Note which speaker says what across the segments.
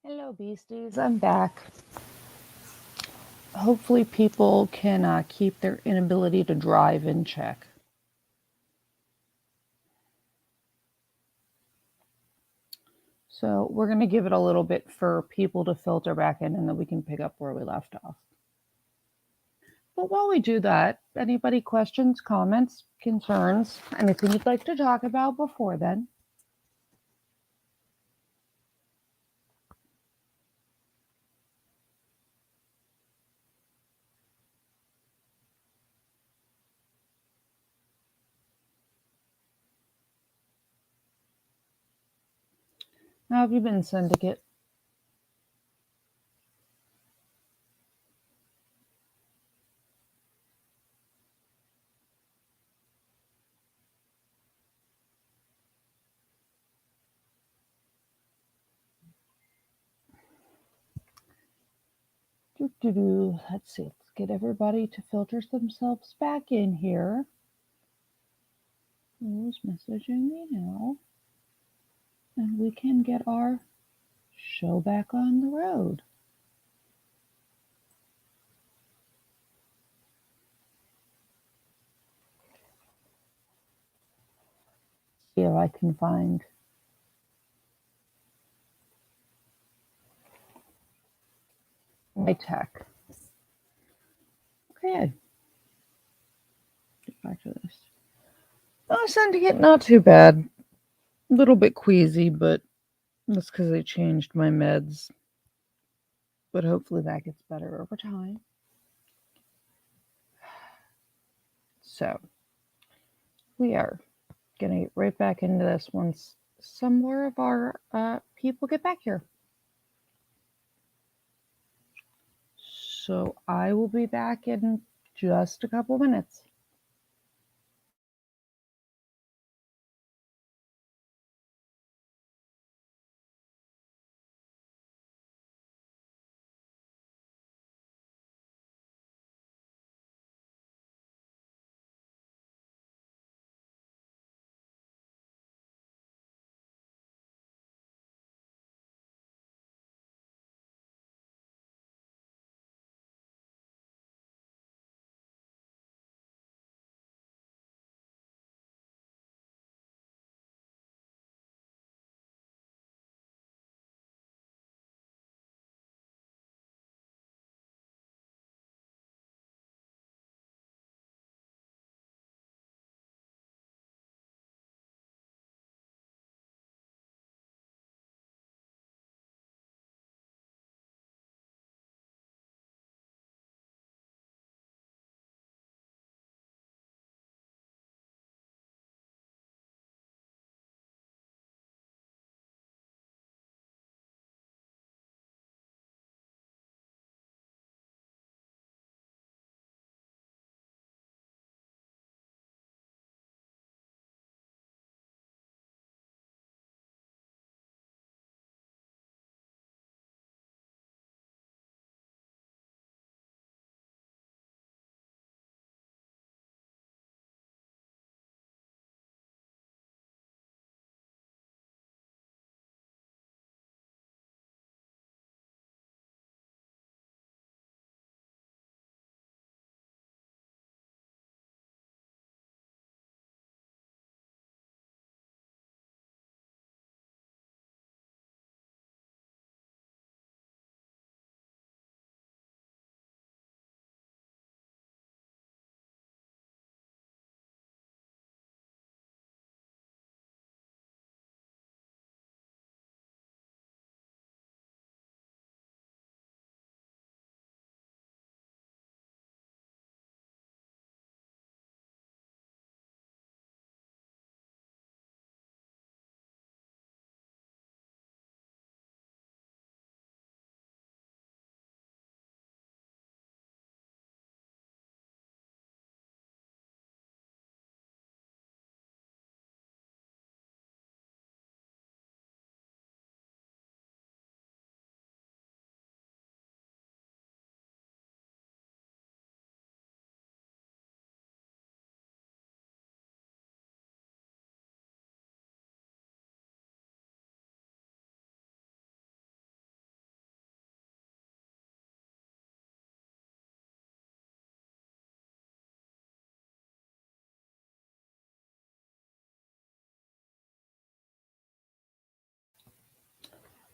Speaker 1: Hello, beasties. I'm back. Hopefully, people can keep their inability to drive in check. So, we're going to give it a little bit for people to filter back in, and then we can pick up where we left off. But while we do that, anybody questions, comments, concerns, anything you'd like to talk about before then? How have you been, Syndicate? Doo-doo-doo. Let's see. Let's get everybody to filter themselves back in here. Who's messaging me now? And we can get our show back on the road. See if I can find my tech. Okay, get back to this. Oh, Syndicate, not too bad. A little bit queasy, but that's because I changed my meds. But hopefully that gets better over time. So, we are going to get right back into this once some more of our people get back here. So, I will be back in just a couple minutes.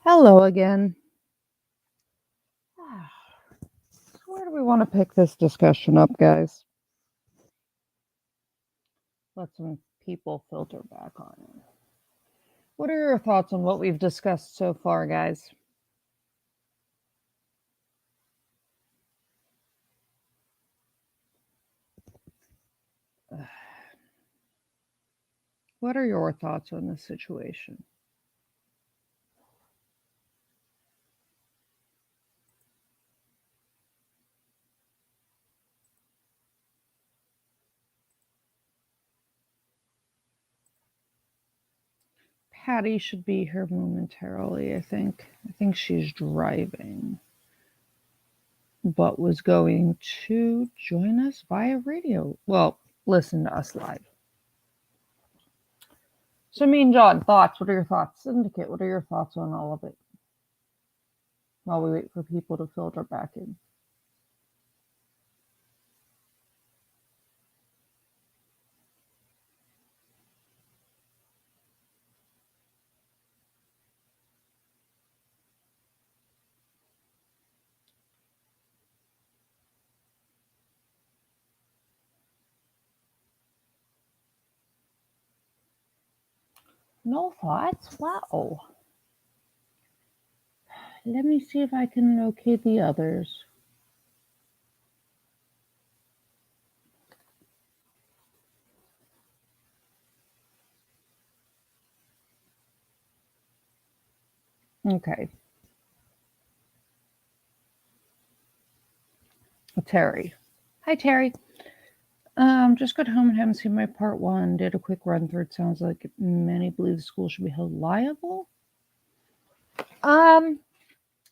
Speaker 1: Hello again. So where do we want to pick this discussion up, guys? Let some people filter back on in. What are your thoughts on what we've discussed so far, guys? What are your thoughts on this situation? Patty should be here momentarily, I think. I think she's driving, but was going to join us via radio. Well, listen to us live. So, me and John, thoughts? What are your thoughts? Syndicate, what are your thoughts on all of it while we wait for people to filter back in? No thoughts? Wow. Let me see if I can locate the others. Okay. Terry. Hi, Terry. Just got home and haven't seen my part one. Did a quick run through. It sounds like many believe the school should be held liable. Um,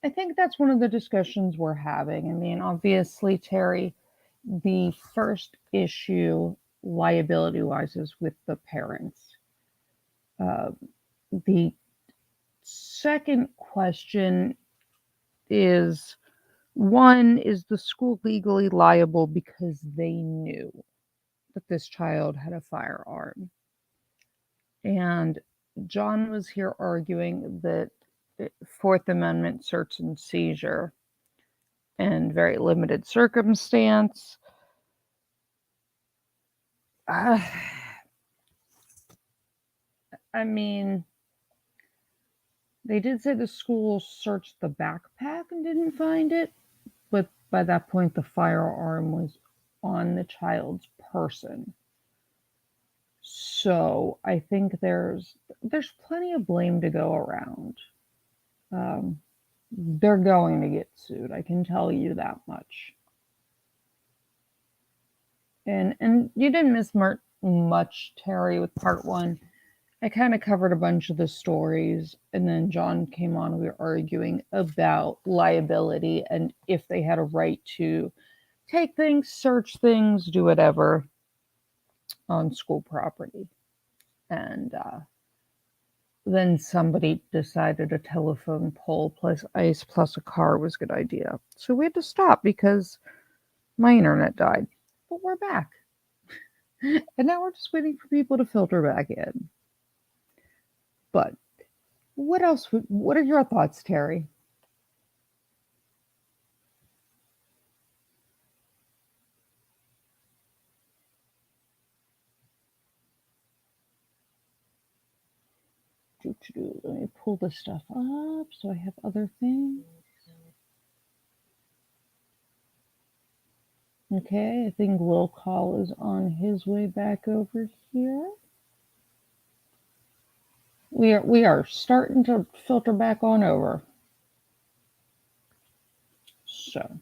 Speaker 1: I think that's one of the discussions we're having. I mean, obviously, Terry, the first issue, liability wise, is with the parents. Uh, the second question is one, is the school legally liable because they knew that this child had a firearm? And John was here arguing that Fourth Amendment search and seizure and very limited circumstance. Uh, I mean, they did say the school searched the backpack and didn't find it, but by that point, the firearm was on the child's person. So I think there's plenty of blame to go around. Um, they're going to get sued. I can tell you that much. And you didn't miss much, Terry, with part one. I kind of covered a bunch of the stories, and then John came on. We were arguing about liability and if they had a right to take things, search things, do whatever on school property. And then somebody decided a telephone pole plus ice plus a car was a good idea. So we had to stop because my internet died. But we're back. And now we're just waiting for people to filter back in. But what else? What are your thoughts, Terry? Let me pull this stuff up so I have other things. Okay, I think Will Call is on his way back over here. We are starting to filter back on over. So,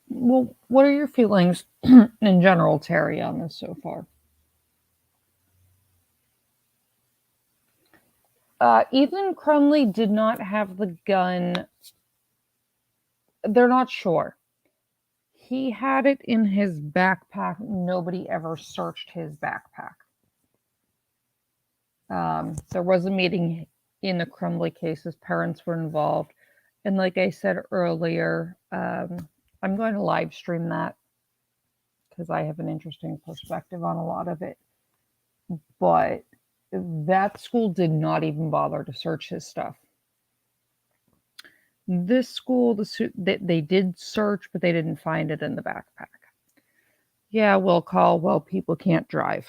Speaker 1: well, what are your feelings in general, Terry, on this so far? Ethan Crumley did not have the gun. They're not sure. He had it in his backpack. Nobody ever searched his backpack. There was a meeting in the Crumley case. His parents were involved. And like I said earlier, I'm going to live stream that because I have an interesting perspective on a lot of it. But that school did not even bother to search his stuff. This school, they did search, but they didn't find it in the backpack. Yeah, we'll call, well, people can't drive.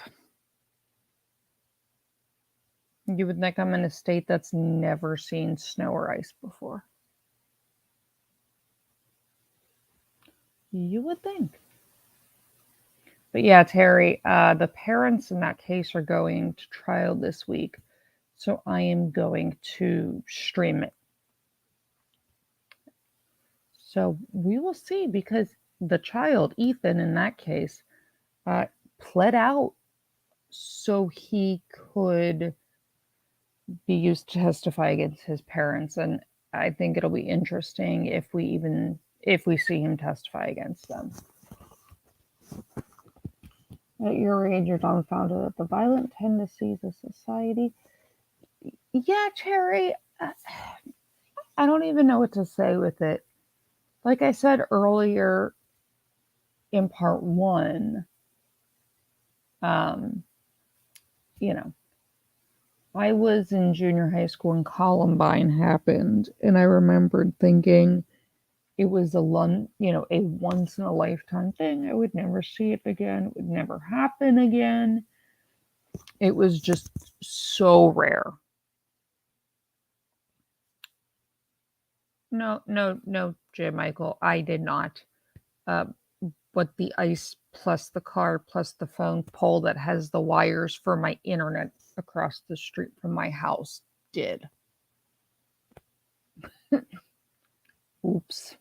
Speaker 1: You would think I'm in a state that's never seen snow or ice before. You would think. But yeah, Terry, the parents in that case are going to trial this week. So I am going to stream it. So we will see because the child, Ethan, in that case, uh, pled out so he could be used to testify against his parents. And I think it'll be interesting if we see him testify against them. At your age, you're dumbfounded at the violent tendencies of society. Yeah, Terry, I don't even know what to say with it. Like I said earlier in part one, um, you know, I was in junior high school when Columbine happened, and I remembered thinking it was a once in a lifetime thing. I would never see it again. It would never happen again. It was just so rare. No, no, no, Jim Michael, I did not. Uh, what the ice plus the car plus the phone pole that has the wires for my internet across the street from my house did. Oops.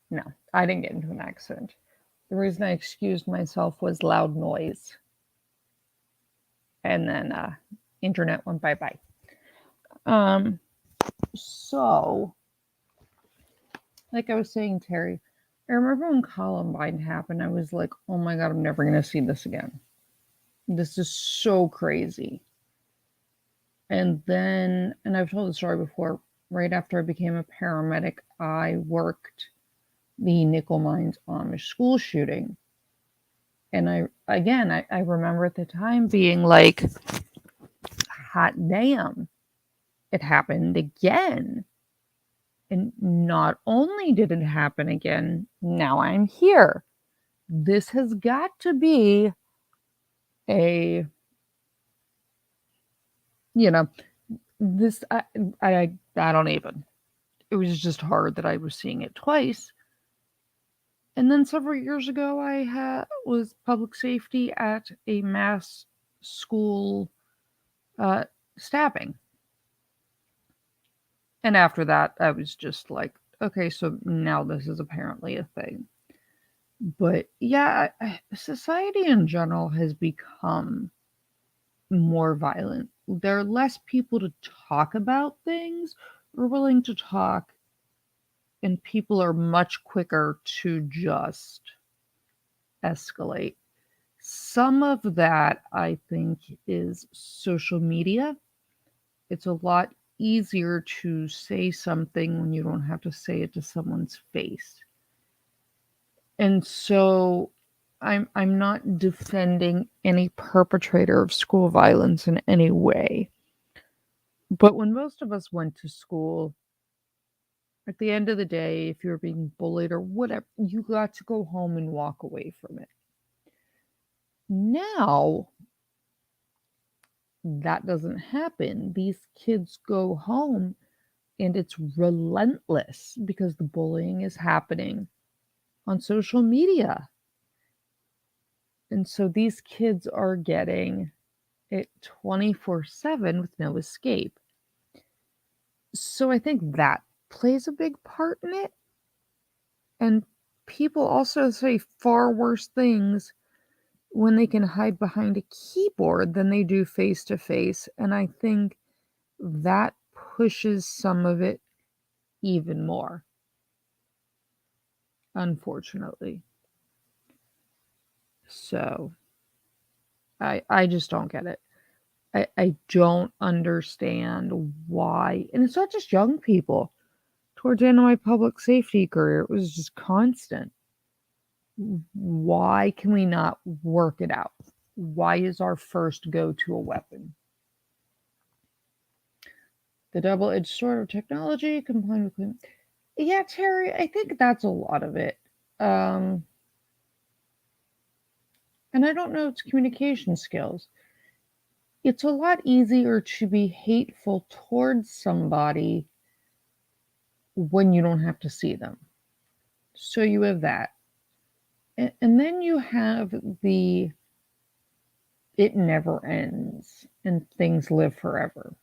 Speaker 1: No, I didn't get into an accident. The reason I excused myself was loud noise. And then internet went bye bye. Um, so, like I was saying, Terry, I remember when Columbine happened, I was like, oh my God, I'm never going to see this again. This is so crazy. And then, and I've told the story before, right after I became a paramedic, I worked the Nickel Mines Amish school shooting. And I remember at the time being like, hot damn, it happened again. And not only did it happen again, now I'm here. This has got to be a, you know, this, I don't even. It was just hard that I was seeing it twice. And then several years ago, was public safety at a mass school uh, stabbing. And after that, I was just like, okay, so now this is apparently a thing. But yeah, society in general has become more violent. There are less people to talk about things or willing to talk, and people are much quicker to just escalate. Some of that, I think, is social media. It's a lot easier to say something when you don't have to say it to someone's face. And so I'm not defending any perpetrator of school violence in any way. But when most of us went to school, at the end of the day, if you were being bullied or whatever, you got to go home and walk away from it. Now, that doesn't happen. These kids go home and it's relentless because the bullying is happening on social media. And so these kids are getting it 24/7 with no escape. So I think that plays a big part in it. And people also say far worse things when they can hide behind a keyboard than they do face to face. And I think that pushes some of it even more, unfortunately. So I just don't get it. I don't understand why. And it's not just young people. Towards the end of my public safety career, it was just constant. Why can we not work it out? Why is our first go to a weapon? The double-edged sword of technology combined with... Yeah, Terry, I think that's a lot of it. And I don't know, it's communication skills. It's a lot easier to be hateful towards somebody when you don't have to see them. So you have that. And then you have the it never ends and things live forever.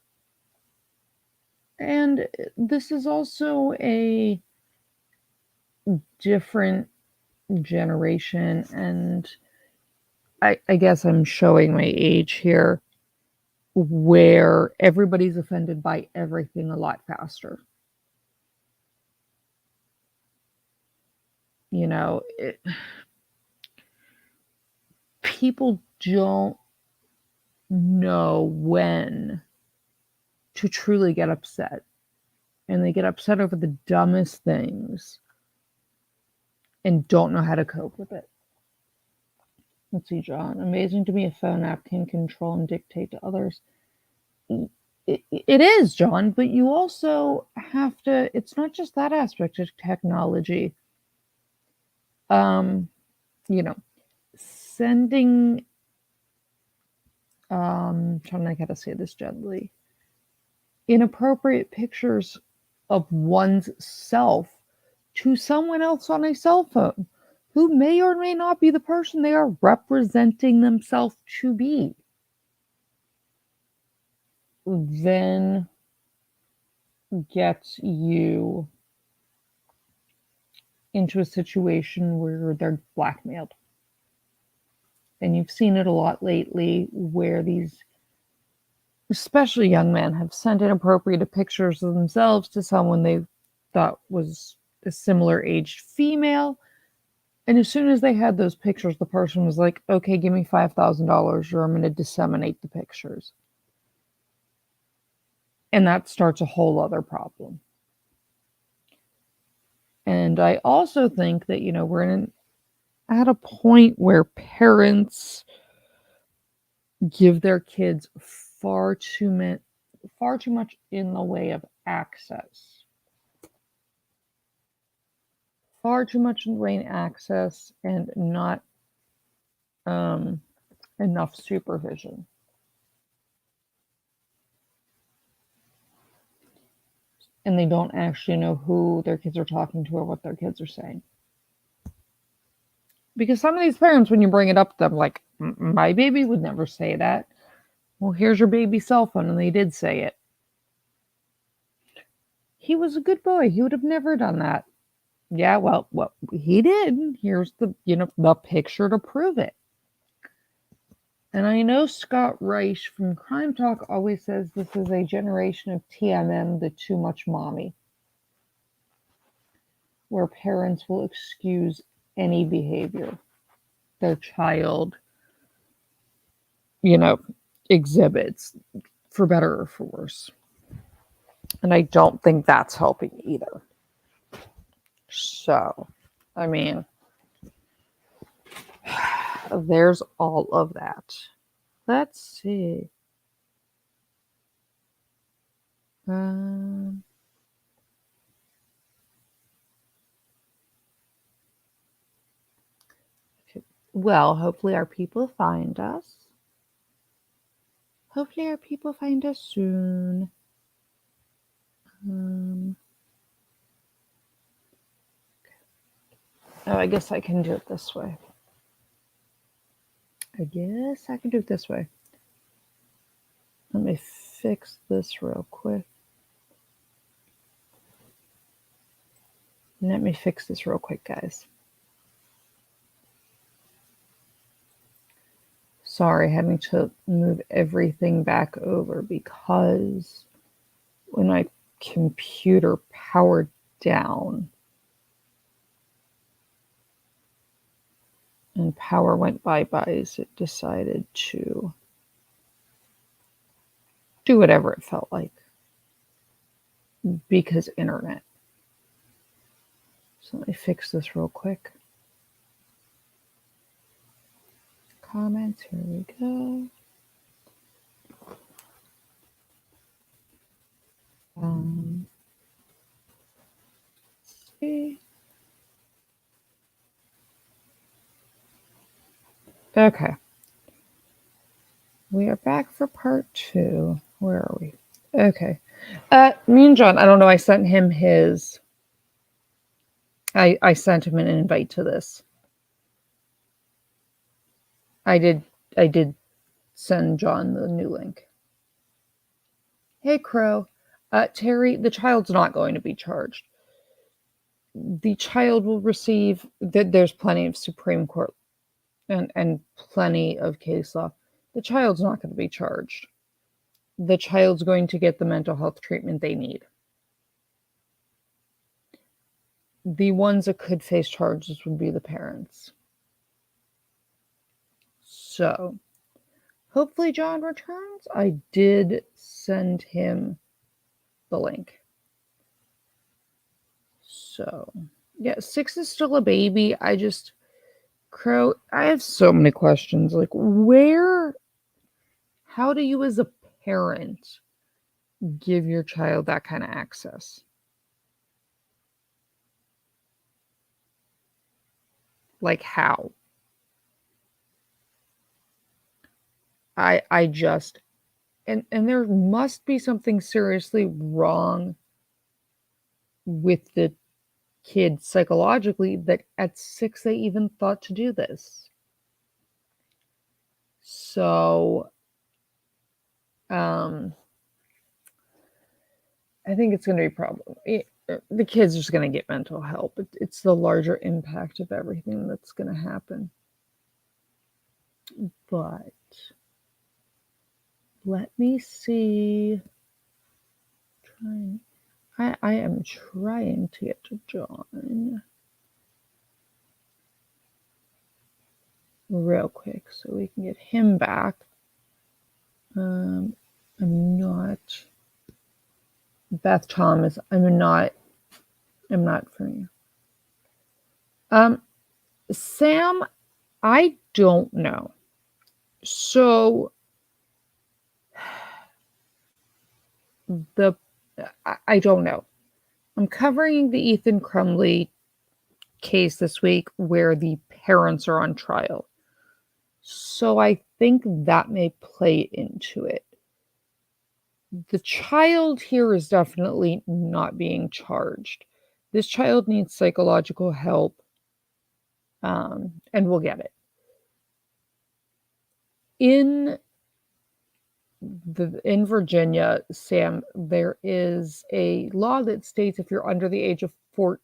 Speaker 1: And this is also a different generation, and I guess I'm showing my age here, where everybody's offended by everything a lot faster. You know, people don't know when to truly get upset, and they get upset over the dumbest things and don't know how to cope with it. Let's see, John. Amazing to me a phone app can control and dictate to others. It is, John, but you also have to, it's not just that aspect of technology. Um, you know, sending, trying to think how to say this gently, inappropriate pictures of one's self to someone else on a cell phone who may or may not be the person they are representing themselves to be, then gets you into a situation where they're blackmailed. And you've seen it a lot lately where these, especially young men, have sent inappropriate pictures of themselves to someone they thought was a similar aged female. And as soon as they had those pictures, the person was like, okay, give me $5,000 or I'm going to disseminate the pictures. And that starts a whole other problem. And I also think that, we're at a point where parents give their kids far too much in the way of access. Far too much in the way of access and not enough supervision. And they don't actually know who their kids are talking to or what their kids are saying. Because some of these parents, when you bring it up to them, like, my baby would never say that. Well, here's your baby's cell phone, and they did say it. He was a good boy. He would have never done that. Yeah, well, he did. Here's the picture to prove it. And I know Scott Reich from Crime Talk always says this is a generation of TMM, the too much mommy, where parents will excuse any behavior their child, exhibits, for better or for worse. And I don't think that's helping either. So, I mean, there's all of that. Let's see. Well, hopefully our people find us. Hopefully our people find us soon. Oh, I guess I can do it this way. Let me fix this real quick. Guys. Sorry, having to move everything back over because when my computer powered down and power went bye-byes, it decided to do whatever it felt like because internet. So let me fix this real quick. Comments, here we go. Okay. We are back for part 2. Where are we? Okay. Me and John, I don't know, I sent him his... I sent him an invite to this. I did send John the new link. Hey, Crow. Terry, the child's not going to be charged. The child will receive... There's plenty of Supreme Court and plenty of case law. The child's not going to be charged. The child's going to get the mental health treatment they need. The ones that could face charges would be the parents. So, hopefully John returns. I did send him the link. So, yeah, 6 is still a baby. Crow, I have so many questions. Like, how do you as a parent give your child that kind of access? Like, how? I just... And there must be something seriously wrong with the kid psychologically that at 6 they even thought to do this. So I think it's going to be a problem. The kid's just going to get mental help. It's the larger impact of everything that's going to happen. But let me see. I am trying to get to John real quick so we can get him back. I'm not... Beth Thomas, I'm not for you. Sam, I don't know. So I don't know. I'm covering the Ethan Crumley case this week where the parents are on trial. So I think that may play into it. The child here is definitely not being charged. This child needs psychological help, and we'll get it. In Virginia, Sam, there is a law that states if you're under the age of 4,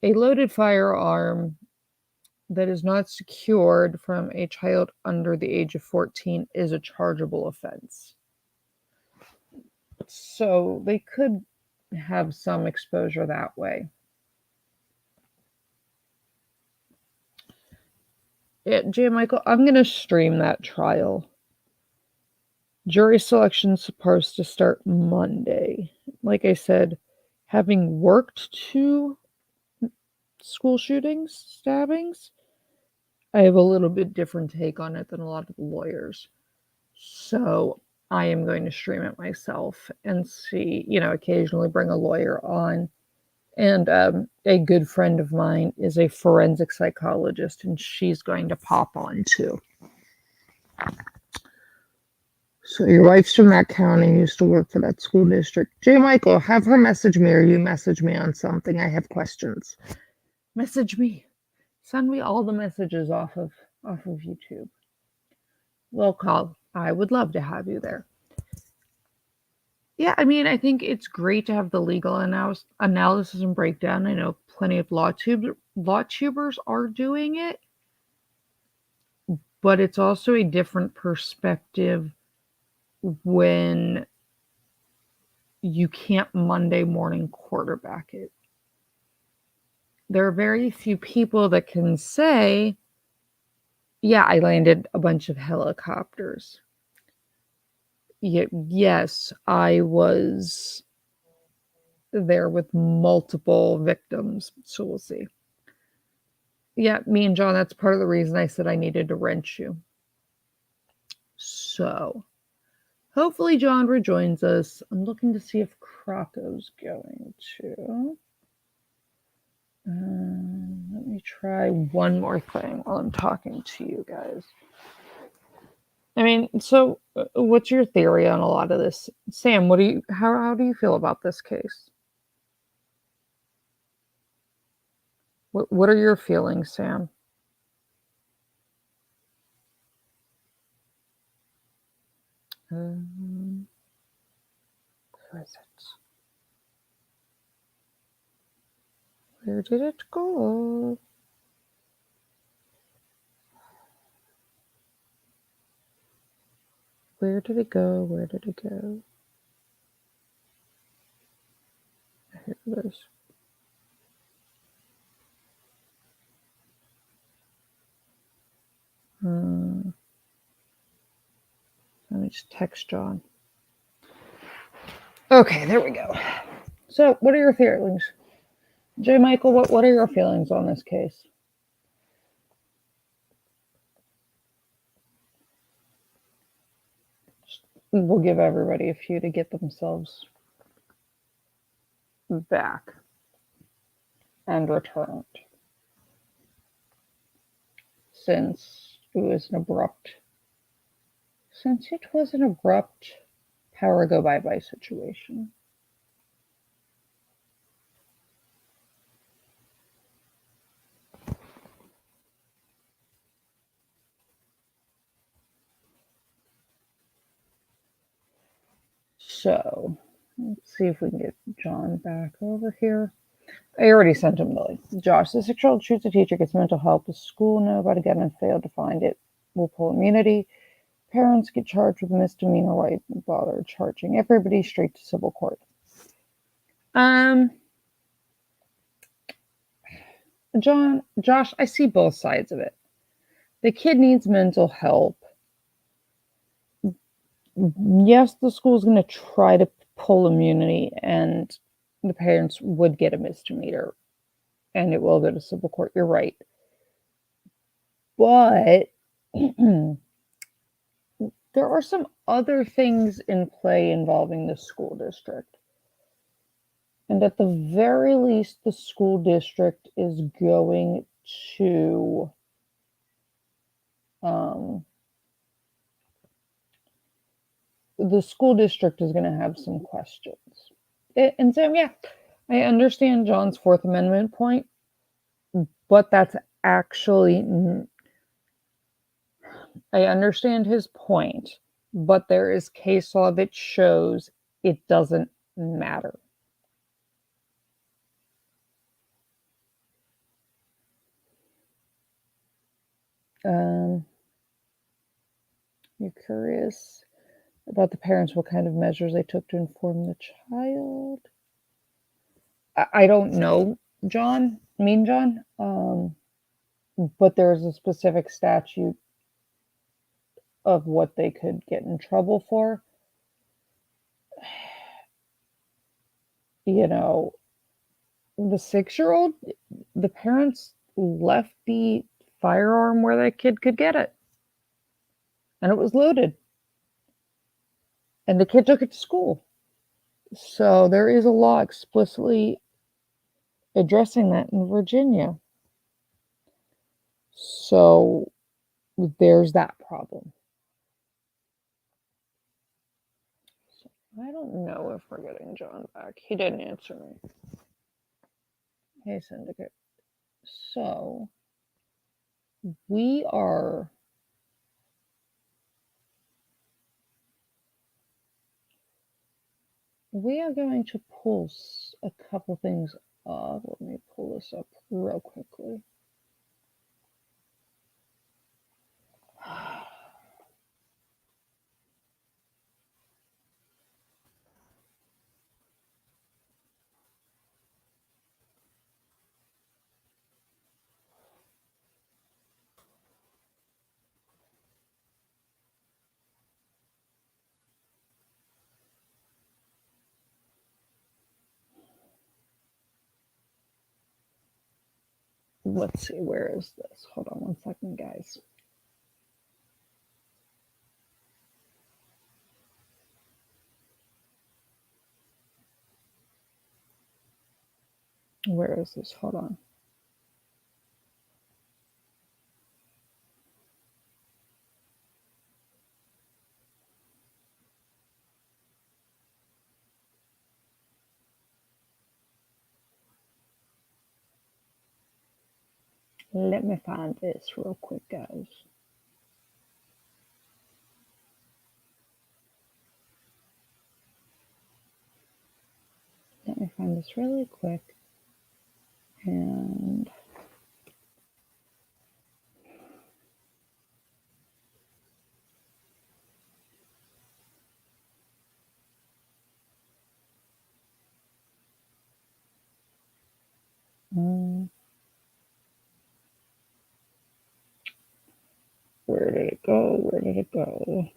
Speaker 1: a loaded firearm that is not secured from a child under the age of 14 is a chargeable offense. So they could have some exposure that way. Yeah, J. Michael, I'm going to stream that trial. Jury selection is supposed to start Monday. Like I said, having worked 2 school shootings, stabbings, I have a little bit different take on it than a lot of the lawyers. So I am going to stream it myself and see, occasionally bring a lawyer on. And a good friend of mine is a forensic psychologist, and she's going to pop on too. So your wife's from that county, used to work for that school district. J. Michael, have her message me or you message me on something. I have questions. Message me. Send me all the messages off of YouTube. Well, call. I would love to have you there. Yeah, I mean, I think it's great to have the legal analysis and breakdown. I know plenty of law tubers are doing it, but it's also a different perspective when you can't Monday morning quarterback it. There are very few people that can say, yeah, I landed a bunch of helicopters. Yes, I was there with multiple victims. So we'll see. Yeah, me and John, that's part of the reason I said I needed to wrench you. So hopefully John rejoins us. I'm looking to see if Krako's going to. Let me try one more thing while I'm talking to you guys. I mean, so what's your theory on a lot of this? Sam, how do you feel about this case? What are your feelings, Sam? Where is it? Where did it go? Where did it go? Where did it go? Here it is. Let me just text John. Okay, there we go. So, what are your feelings? J. Michael, what are your feelings on this case? We'll give everybody a few to get themselves back and returned, since it was an abrupt power go bye-bye situation. So, let's see if we can get John back over here. I already sent him the link. Josh, the 6-year-old shoots a teacher, gets mental help. The school know about it again and failed to find it. Will pull immunity. Parents get charged with misdemeanor. Why bother charging everybody straight to civil court? Josh, I see both sides of it. The kid needs mental help. Yes, the school's going to try to pull immunity, and the parents would get a misdemeanor, and it will go to civil court. You're right. But there are some other things in play involving the school district. And at the very least, the school district is going to the school district is going to have some questions. And so, yeah, I understand John's Fourth Amendment point, but that's actually, I understand his point, but there is case law that shows it doesn't matter. You're curious about the parents, what kind of measures they took to inform the child? I don't know, John, but there's a specific statute of what they could get in trouble for. You know, the 6-year-old, the parents left the firearm where that kid could get it, and it was loaded, and the kid took it to school. So there is a law explicitly addressing that in Virginia. So there's that problem. So I don't know if we're getting John back. He didn't answer me. Hey, Syndicate. So we are going to pull a couple things up. Let me pull this up real quickly. Let's see, where is this? Hold on one second, guys. Where is this? Hold on. Let me find this real quick, guys. Let me find this really quick. And where did it go? Where did it go?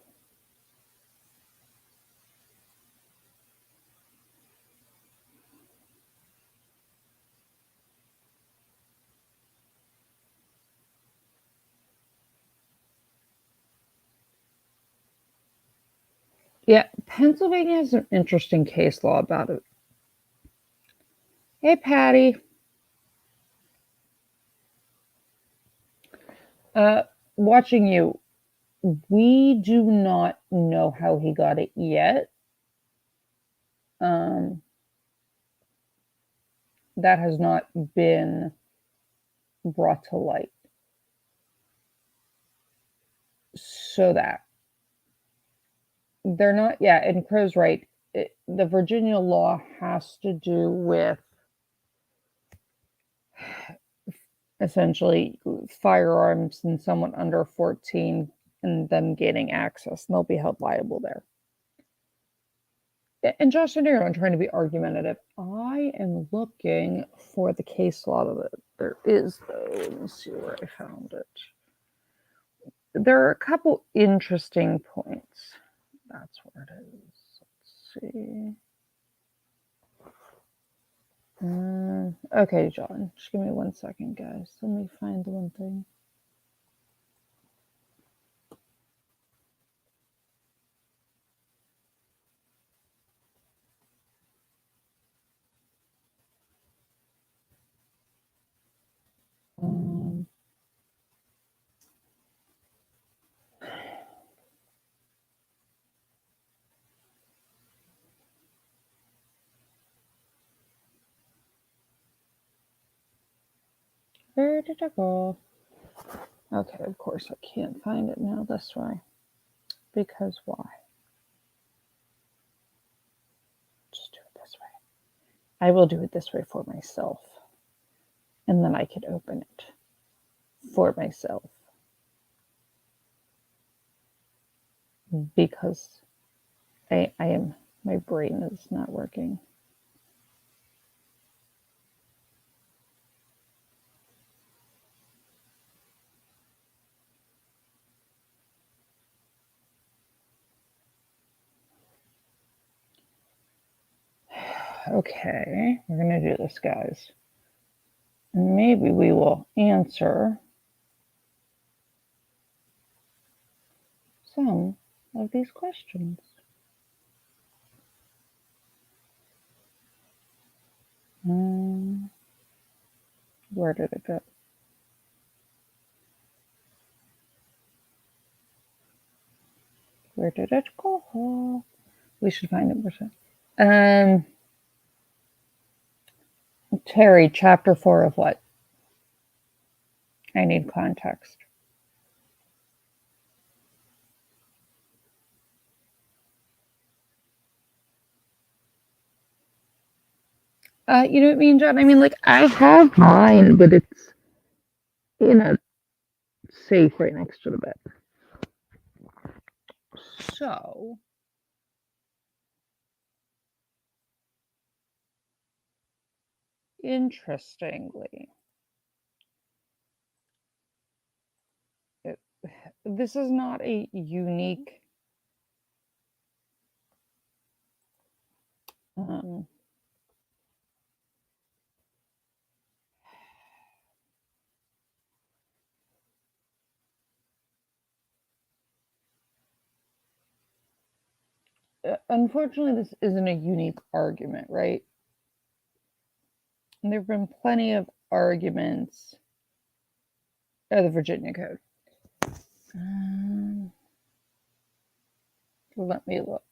Speaker 1: Yeah, Pennsylvania has an interesting case law about it. Hey, Patty. Watching you, we do not know how he got it yet. That has not been brought to light. So that they're not, yeah, and Crow's right. The Virginia law has to do with essentially firearms and someone under 14 and them gaining access, and they'll be held liable there. And Josh and Aaron, I'm trying to be argumentative. I am looking for the case law that there is, though. Let me see where I found it. There are a couple interesting points. That's where it is. Let's see. Okay, John, just give me 1 second, guys. Let me find the one thing. Where did it go? Okay, of course I can't find it now this way. Because why? Just do it this way. I will do it this way for myself. And then I can open it for myself. Because my brain is not working. Okay, we're going to do this, guys. Maybe we will answer some of these questions. Where did it go? Where did it go? We should find it. Terry, chapter 4 of what? I need context. You know what I mean, John? I mean, like, I have mine, but it's in a safe right next to the bed. So, interestingly, this is not a unique unfortunately, this isn't a unique argument, right? And there have been plenty of arguments of the Virginia Code. Let me look.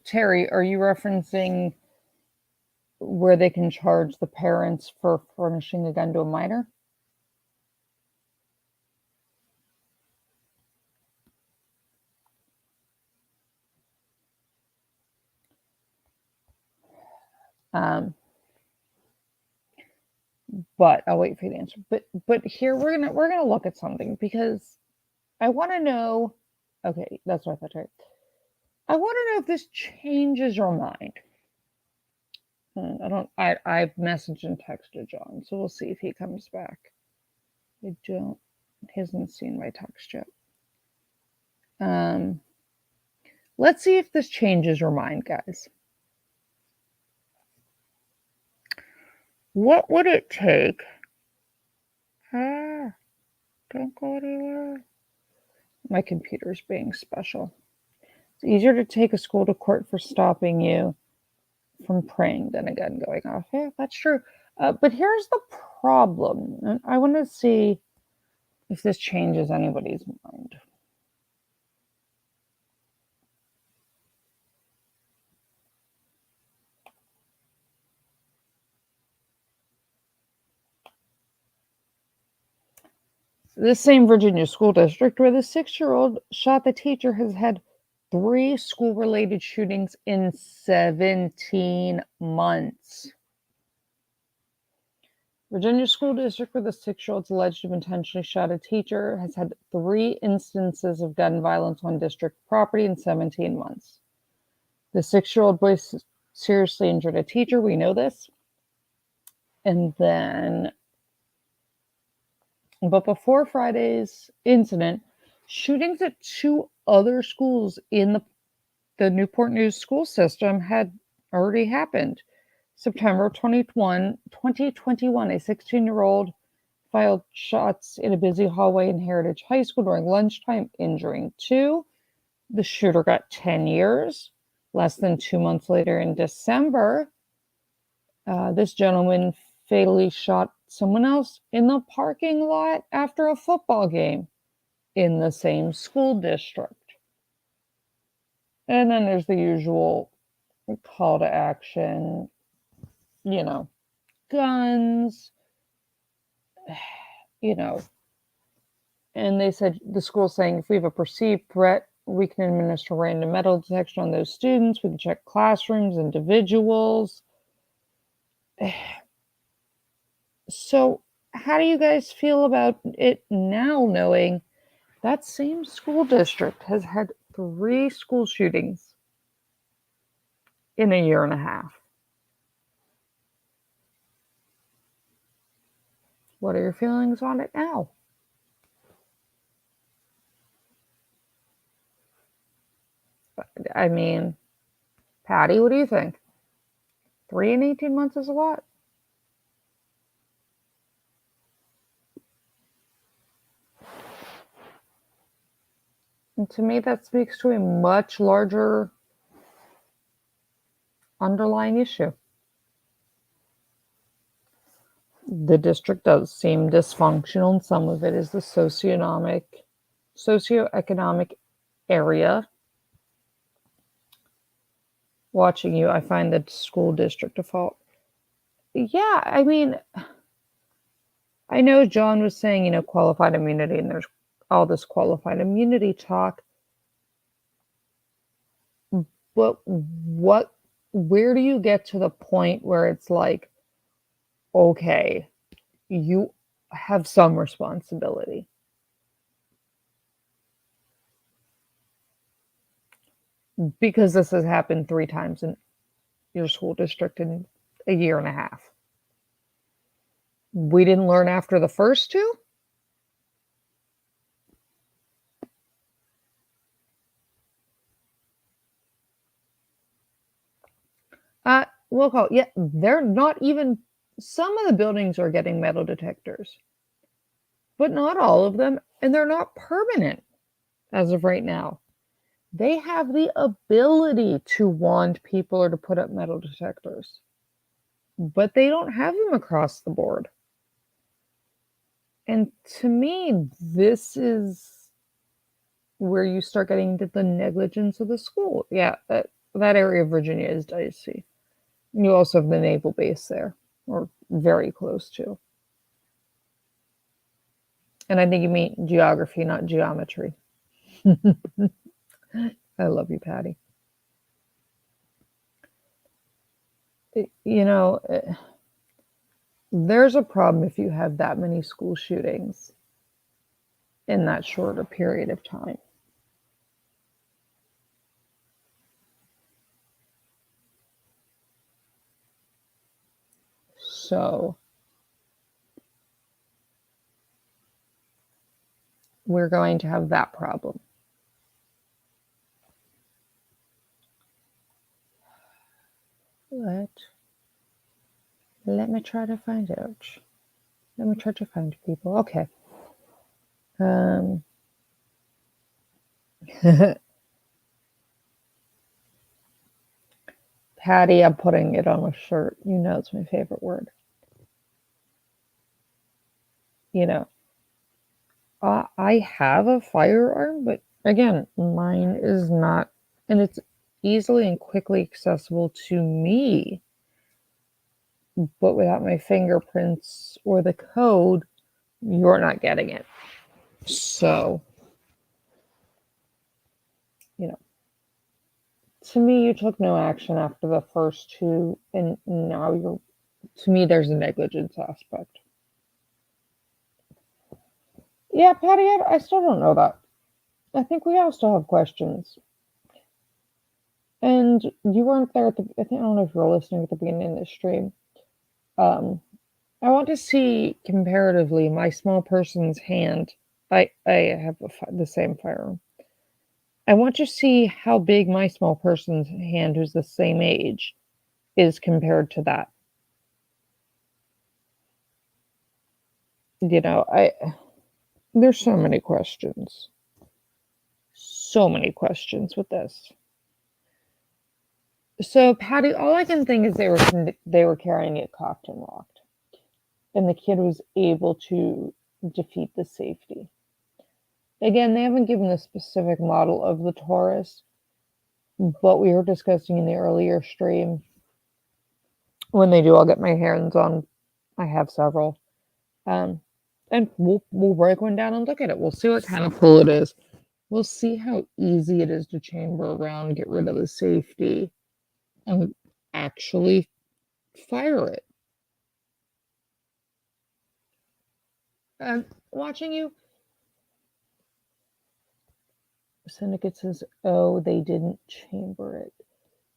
Speaker 1: Terry, are you referencing where they can charge the parents for furnishing a gun to a minor? But I'll wait for you to answer. But here we're gonna look at something because I want to know. Okay, that's what I thought. Right. I want to know if this changes your mind. I don't. I've messaged and texted John, so we'll see if he comes back. I don't. He hasn't seen my text yet. Let's see if this changes your mind, guys. What would it take? Don't go anywhere. My computer's being special. It's easier to take a school to court for stopping you from praying than again going off. Yeah, that's true. But here's the problem. And I want to see if this changes anybody's mind. This same Virginia school district where the 6-year-old shot the teacher has had 3 school-related shootings in 17 months. Virginia school district where the 6-year-old's alleged to have intentionally shot a teacher has had 3 instances of gun violence on district property in 17 months. The 6-year-old boy seriously injured a teacher. We know this. And then, but before Friday's incident, shootings at 2 other schools in the Newport News school system had already happened. September 2021, a 16-year-old fired shots in a busy hallway in Heritage High School during lunchtime, injuring 2. The shooter got 10 years. Less than 2 months later, in December, this gentleman fatally shot someone else in the parking lot after a football game in the same school district. And then there's the usual call to action, guns, and they said the school's saying if we have a perceived threat, we can administer random metal detection on those students. We can check classrooms, individuals. So, how do you guys feel about it now, knowing that same school district has had 3 school shootings in a year and a half? What are your feelings on it now? I mean, Patty, what do you think? 3 in 18 months is a lot. And to me, that speaks to a much larger underlying issue. The district does seem dysfunctional, and some of it is the socioeconomic area. Watching you, I find the school district default. Yeah, I mean, I know John was saying, qualified immunity, and there's all this qualified immunity talk. But where do you get to the point where it's like, okay, you have some responsibility? Because this has happened 3 times in your school district in a year and a half. We didn't learn after the first 2? We'll call it, yeah, they're not even, some of the buildings are getting metal detectors, but not all of them, and they're not permanent as of right now. They have the ability to wand people or to put up metal detectors, but they don't have them across the board. And to me, this is where you start getting into the negligence of the school. Yeah, that area of Virginia is dicey. You also have the naval base there, or very close to. And I think you mean geography, not geometry. I love you, Patty. You know, there's a problem if you have that many school shootings in that shorter period of time. So we're going to have that problem. Let me try to find out. Let me try to find people. Okay. Patty, I'm putting it on a shirt. You know it's my favorite word. You know, I have a firearm, but again, mine is not, and it's easily and quickly accessible to me, but without my fingerprints or the code, you're not getting it. So, you know, to me, you took no action after the first two, and now you're, to me, there's a negligence aspect. Yeah, Patty, I still don't know that. I think we all still have questions. And you weren't there at the, I don't know if you were listening at the beginning of the stream. Um, I want to see comparatively my small person's hand. I have the same firearm. I want to see how big my small person's hand, who's the same age, is compared to that. You know, there's so many questions. So many questions with this. So, Patty, all I can think is they were carrying it cocked and locked, and the kid was able to defeat the safety. Again, they haven't given the specific model of the Taurus, but we were discussing in the earlier stream. When they do, I'll get my hands on. I have several, um, and we'll break one down and look at it. We'll see what kind of pull it is. We'll see how easy it is to chamber around, get rid of the safety, and actually fire it. Watching you, Syndicate says, "Oh, they didn't chamber it.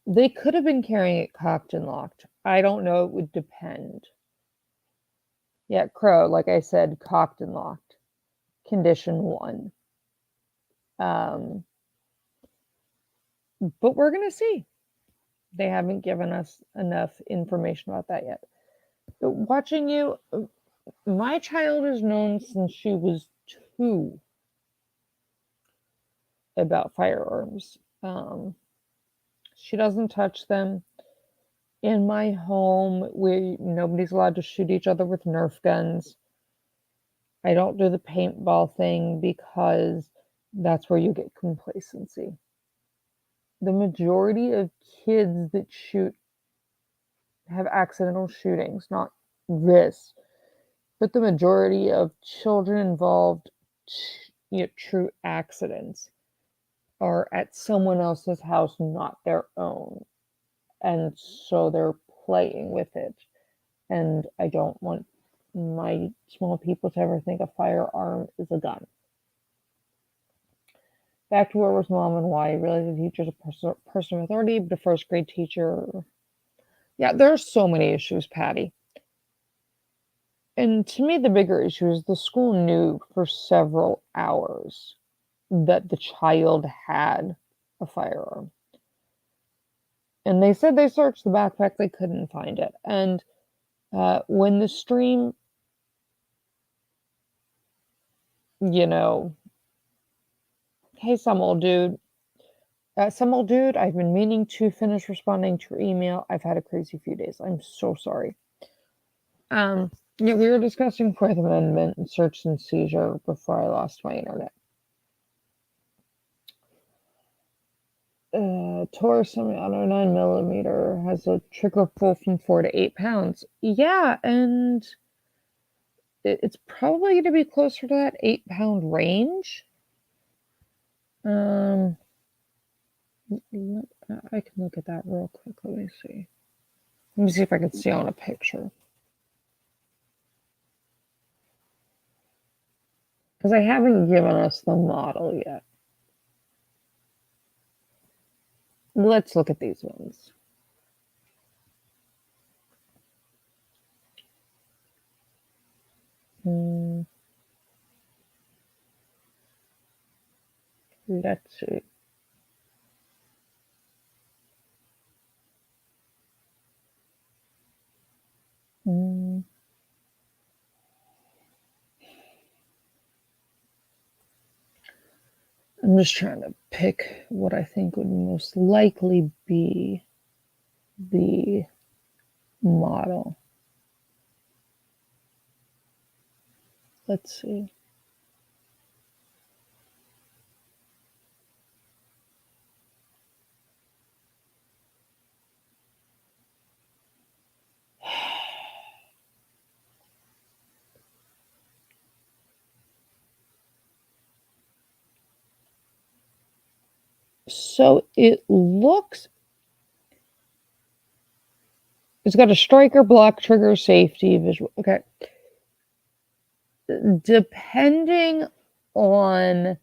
Speaker 1: They could have been carrying it cocked and locked. I don't know. It would depend." Yeah, Crow, like I said, cocked and locked. Condition one. Um, but we're going to see. They haven't given us enough information about that yet. But watching you, my child has known since she was 2 about firearms. She doesn't touch them. In my home, nobody's allowed to shoot each other with Nerf guns. I don't do the paintball thing because that's where you get complacency. The majority of kids that shoot have accidental shootings, not this, but the majority of children involved, true accidents, are at someone else's house, not their own. And so they're playing with it. And I don't want my small people to ever think a firearm is a gun. Back to where was mom and why? Really, the teacher's a person of authority, but a first grade teacher. Yeah, there are so many issues, Patty. And to me, the bigger issue is the school knew for several hours that the child had a firearm. And they said they searched the backpack, they couldn't find it. And when the stream, hey, some old dude, I've been meaning to finish responding to your email. I've had a crazy few days. I'm so sorry. Yeah, we were discussing Fourth Amendment and search and seizure before I lost my internet. Taurus semi-auto 9mm has a trigger pull from 4 to 8 pounds. Yeah, and it's probably going to be closer to that 8-pound range. I can look at that real quick. Let me see. Let me see if I can see on a picture. Because I haven't given us the model yet. Let's look at these ones. Let's see. I'm just trying to pick what I think would most likely be the model. Let's see. So it looks, it's got a striker, block, trigger, safety, visual. Okay. Depending on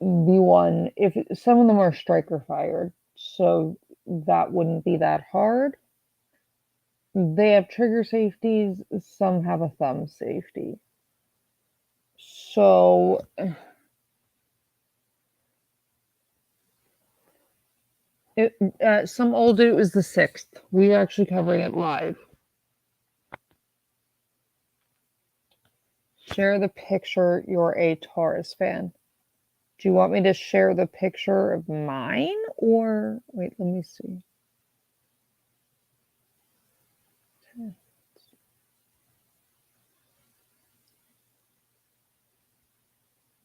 Speaker 1: the one, if some of them are striker fired, so that wouldn't be that hard. They have trigger safeties, some have a thumb safety. So some old it was the 6th. We're actually covering it live. Share the picture. You're a Taurus fan. Do you want me to share the picture of mine or wait, let me see.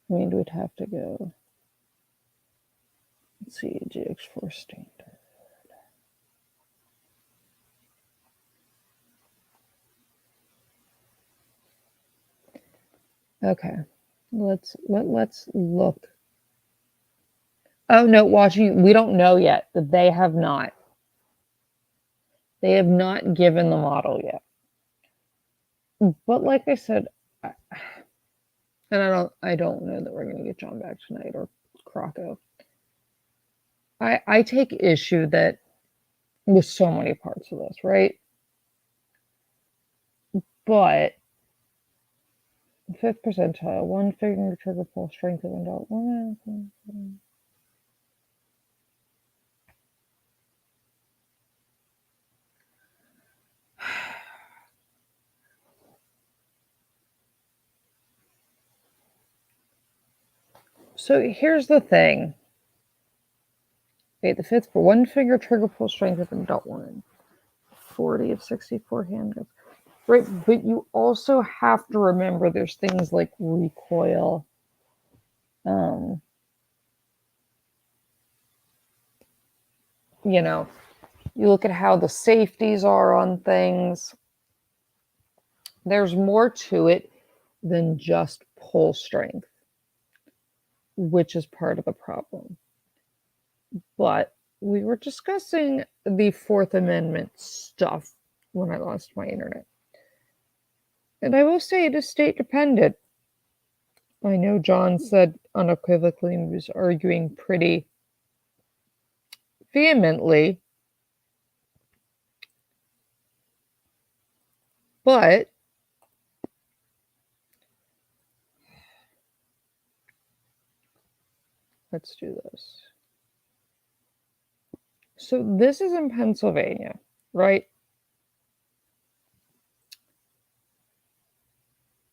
Speaker 1: I mean, we'd have to go. Let's see, GX4 standard. Okay, let's look. Oh no, watching. We don't know yet. They have not. They have not given the model yet. But like I said, and I don't know that we're gonna get John back tonight or Croco. I take issue that with so many parts of this, right? But 5th percentile, one finger trigger pull strength of adult woman. So here's the thing. Okay, the 5th for one finger trigger pull strength of an adult woman. 40 of 64 handguns. Right, but you also have to remember there's things like recoil. You know, you look at how the safeties are on things. There's more to it than just pull strength, which is part of the problem. But we were discussing the Fourth Amendment stuff when I lost my internet. And I will say it is state dependent. I know John said unequivocally and was arguing pretty vehemently, but let's do this. So this is in Pennsylvania, right?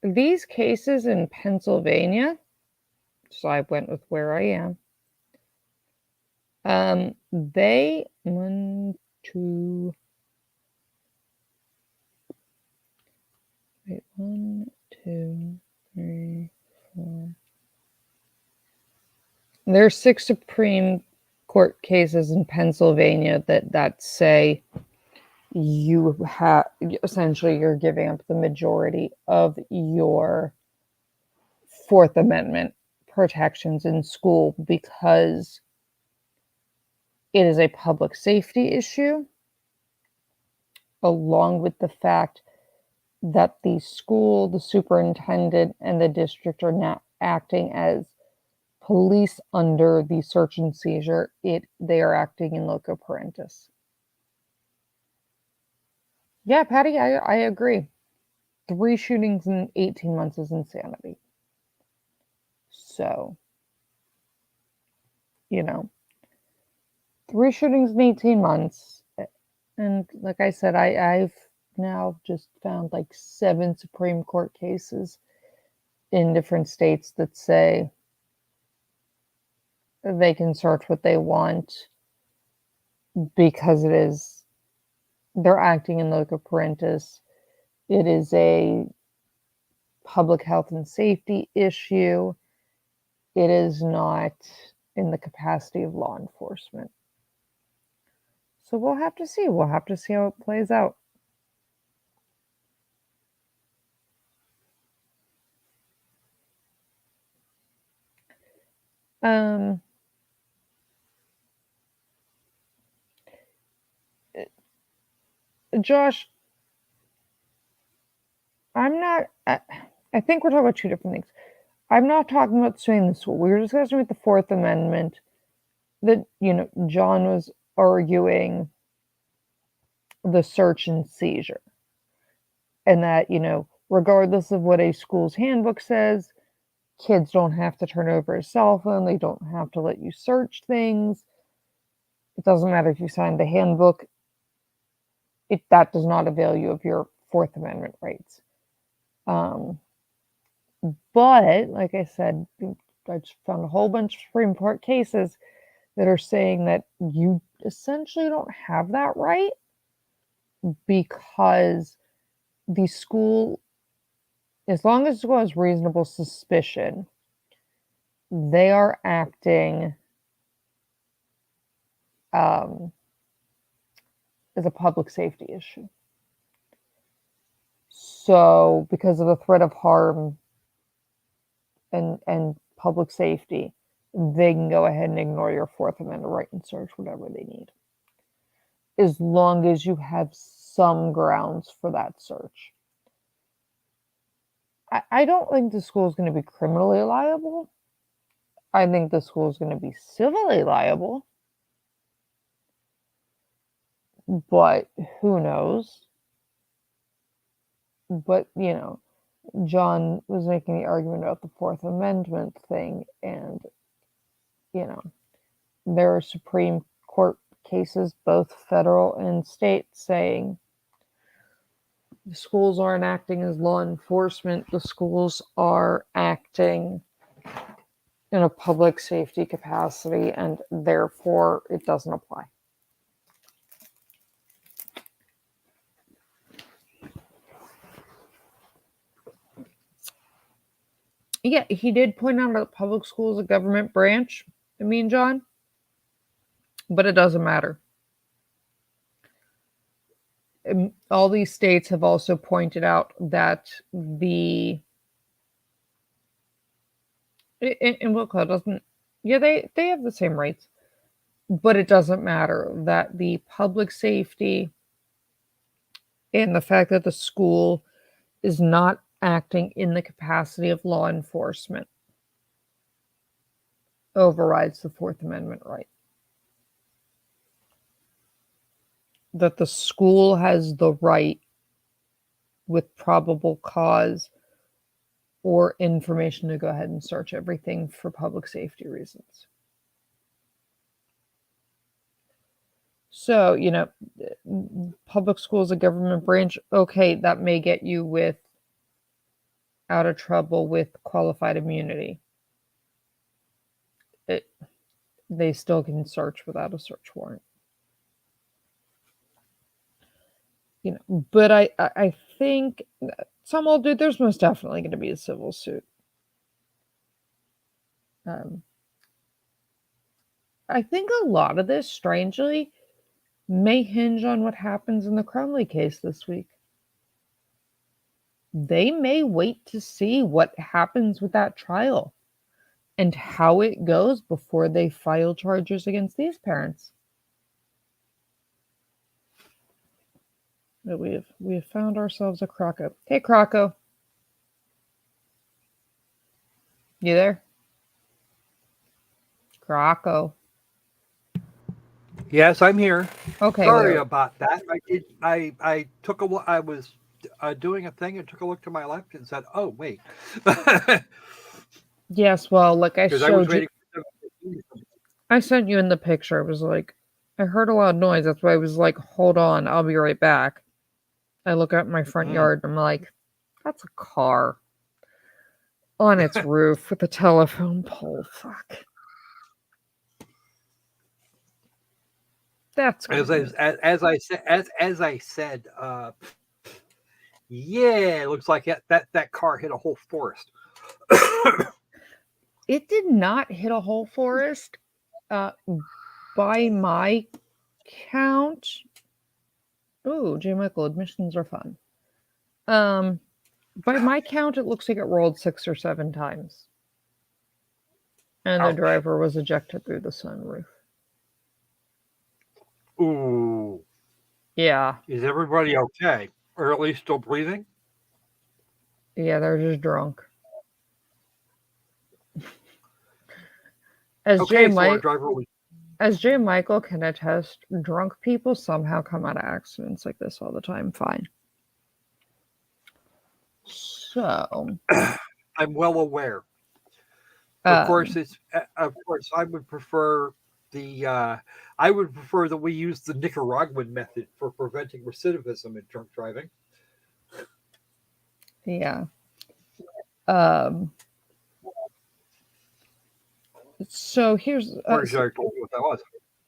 Speaker 1: These cases in Pennsylvania, so I went with where I am. They 1, 2, wait, 1, 2, 3, 4. There are 6 Supreme Court cases in Pennsylvania that say you have essentially you're giving up the majority of your Fourth Amendment protections in school because It is a public safety issue, along with the fact that the school, the superintendent, and the district are not acting as police under the search and seizure. They are acting in loco parentis. Yeah, Patty, I agree. 3 shootings in 18 months is insanity. So, 3 shootings in 18 months. And like I said, I've now just found like 7 Supreme Court cases in different states that say they can search what they want because they're acting in loco parentis. It is a public health and safety issue. It is not in the capacity of law enforcement. So we'll have to see. We'll have to see how it plays out. Josh, I think we're talking about 2 different things. I'm not talking about suing the school. We were discussing with the Fourth Amendment that, John was arguing the search and seizure. And that, regardless of what a school's handbook says, kids don't have to turn over a cell phone. They don't have to let you search things. It doesn't matter if you signed the handbook. That does not avail you of your Fourth Amendment rights. But, like I said, I just found a whole bunch of Supreme Court cases that are saying that you essentially don't have that right because the school, as long as the school has reasonable suspicion, they are acting as a public safety issue. So, because of the threat of harm and public safety, they can go ahead and ignore your Fourth Amendment right and search whatever they need, as long as you have some grounds for that search. I don't think the school is going to be criminally liable. I think the school is going to be civilly liable. But who knows? But, John was making the argument about the Fourth Amendment thing, and, there are Supreme Court cases, both federal and state, saying the schools aren't acting as law enforcement. The schools are acting in a public safety capacity, and therefore it doesn't apply. Yeah, he did point out that public school is a government branch, John, but it doesn't matter. All these states have also pointed out that in Wilco doesn't, they have the same rights, but it doesn't matter that the public safety and the fact that the school is not acting in the capacity of law enforcement overrides the Fourth Amendment right. That the school has the right, with probable cause or information, to go ahead and search everything for public safety reasons. So, public school is a government branch. Okay, that may get you out of trouble with qualified immunity. They still can search without a search warrant. But I think some will do. There's most definitely going to be a civil suit. I think a lot of this, strangely, may hinge on what happens in the Crumley case this week. They may wait to see what happens with that trial and how it goes before they file charges against these parents. We have found ourselves a Croco. Hey, Croco. You there? Croco.
Speaker 2: Yes, I'm here.
Speaker 1: Okay,
Speaker 2: Sorry
Speaker 1: whatever.
Speaker 2: about that. I took a look. I was doing a thing and took a look to my left and said, "Oh, wait," because
Speaker 1: Yes, well, like I
Speaker 2: I was
Speaker 1: showed you,
Speaker 2: waiting for them.
Speaker 1: I sent you in the picture. It was like, I heard a loud noise. That's why I was like, hold on, I'll be right back. I look out my front
Speaker 2: Mm.
Speaker 1: yard and I'm like, that's a car on its roof with a telephone pole. Fuck. That's gonna
Speaker 2: As
Speaker 1: be
Speaker 2: I
Speaker 1: it.
Speaker 2: as I said, yeah, it looks like that car hit a whole forest.
Speaker 1: It did not hit a whole forest. Uh, by my count, ooh, J. Michael, admissions are fun. Um, by my count, it looks like it rolled 6 or 7 times, and the
Speaker 2: Ouch.
Speaker 1: driver was ejected through the sunroof.
Speaker 2: Ooh,
Speaker 1: Yeah,
Speaker 2: is everybody okay, or at least still breathing?
Speaker 1: yeah, they're just drunk. As J.
Speaker 2: Okay, so our
Speaker 1: Mike,
Speaker 2: driver was
Speaker 1: as J. Michael can attest, drunk people somehow come out of accidents like this all the time. Fine. So,
Speaker 2: I'm well aware. Of course,
Speaker 1: um,
Speaker 2: of course I would prefer the I would prefer that we use the Nicaraguan method for preventing recidivism in drunk driving.
Speaker 1: yeah. Um, so here's
Speaker 2: Or should I told you what that was?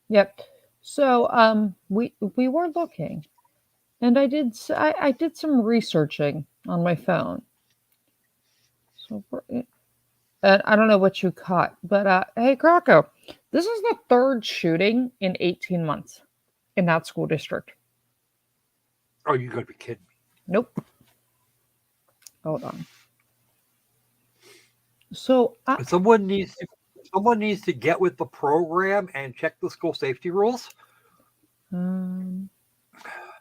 Speaker 1: yep. So we were looking, and I did some researching on my phone. So and I don't know what you caught, but hey, Krakow, this is the third shooting in 18 months in that school district.
Speaker 2: Oh, you got to be kidding me!
Speaker 1: Nope. Hold on. So
Speaker 2: Someone needs to get with the program and check the school safety rules.
Speaker 1: um,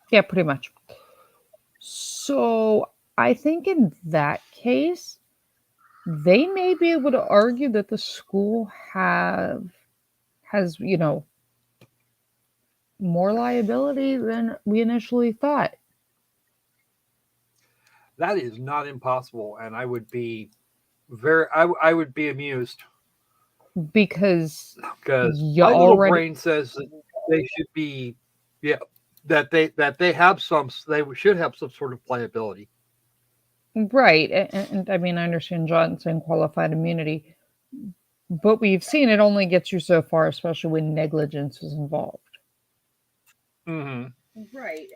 Speaker 1: yeah, pretty much. So I think in that case, they may be able to argue that the school has more liability than we initially thought.
Speaker 2: That is not impossible, and I would be I would be amused
Speaker 1: Because
Speaker 2: because
Speaker 1: you
Speaker 2: my little
Speaker 1: already
Speaker 2: brain says that they should be, yeah, that they have some they should have some sort of liability.
Speaker 1: right, and I mean I understand John saying qualified immunity, but we've seen it only gets you so far, especially when negligence is involved.
Speaker 2: Hmm.
Speaker 1: Right.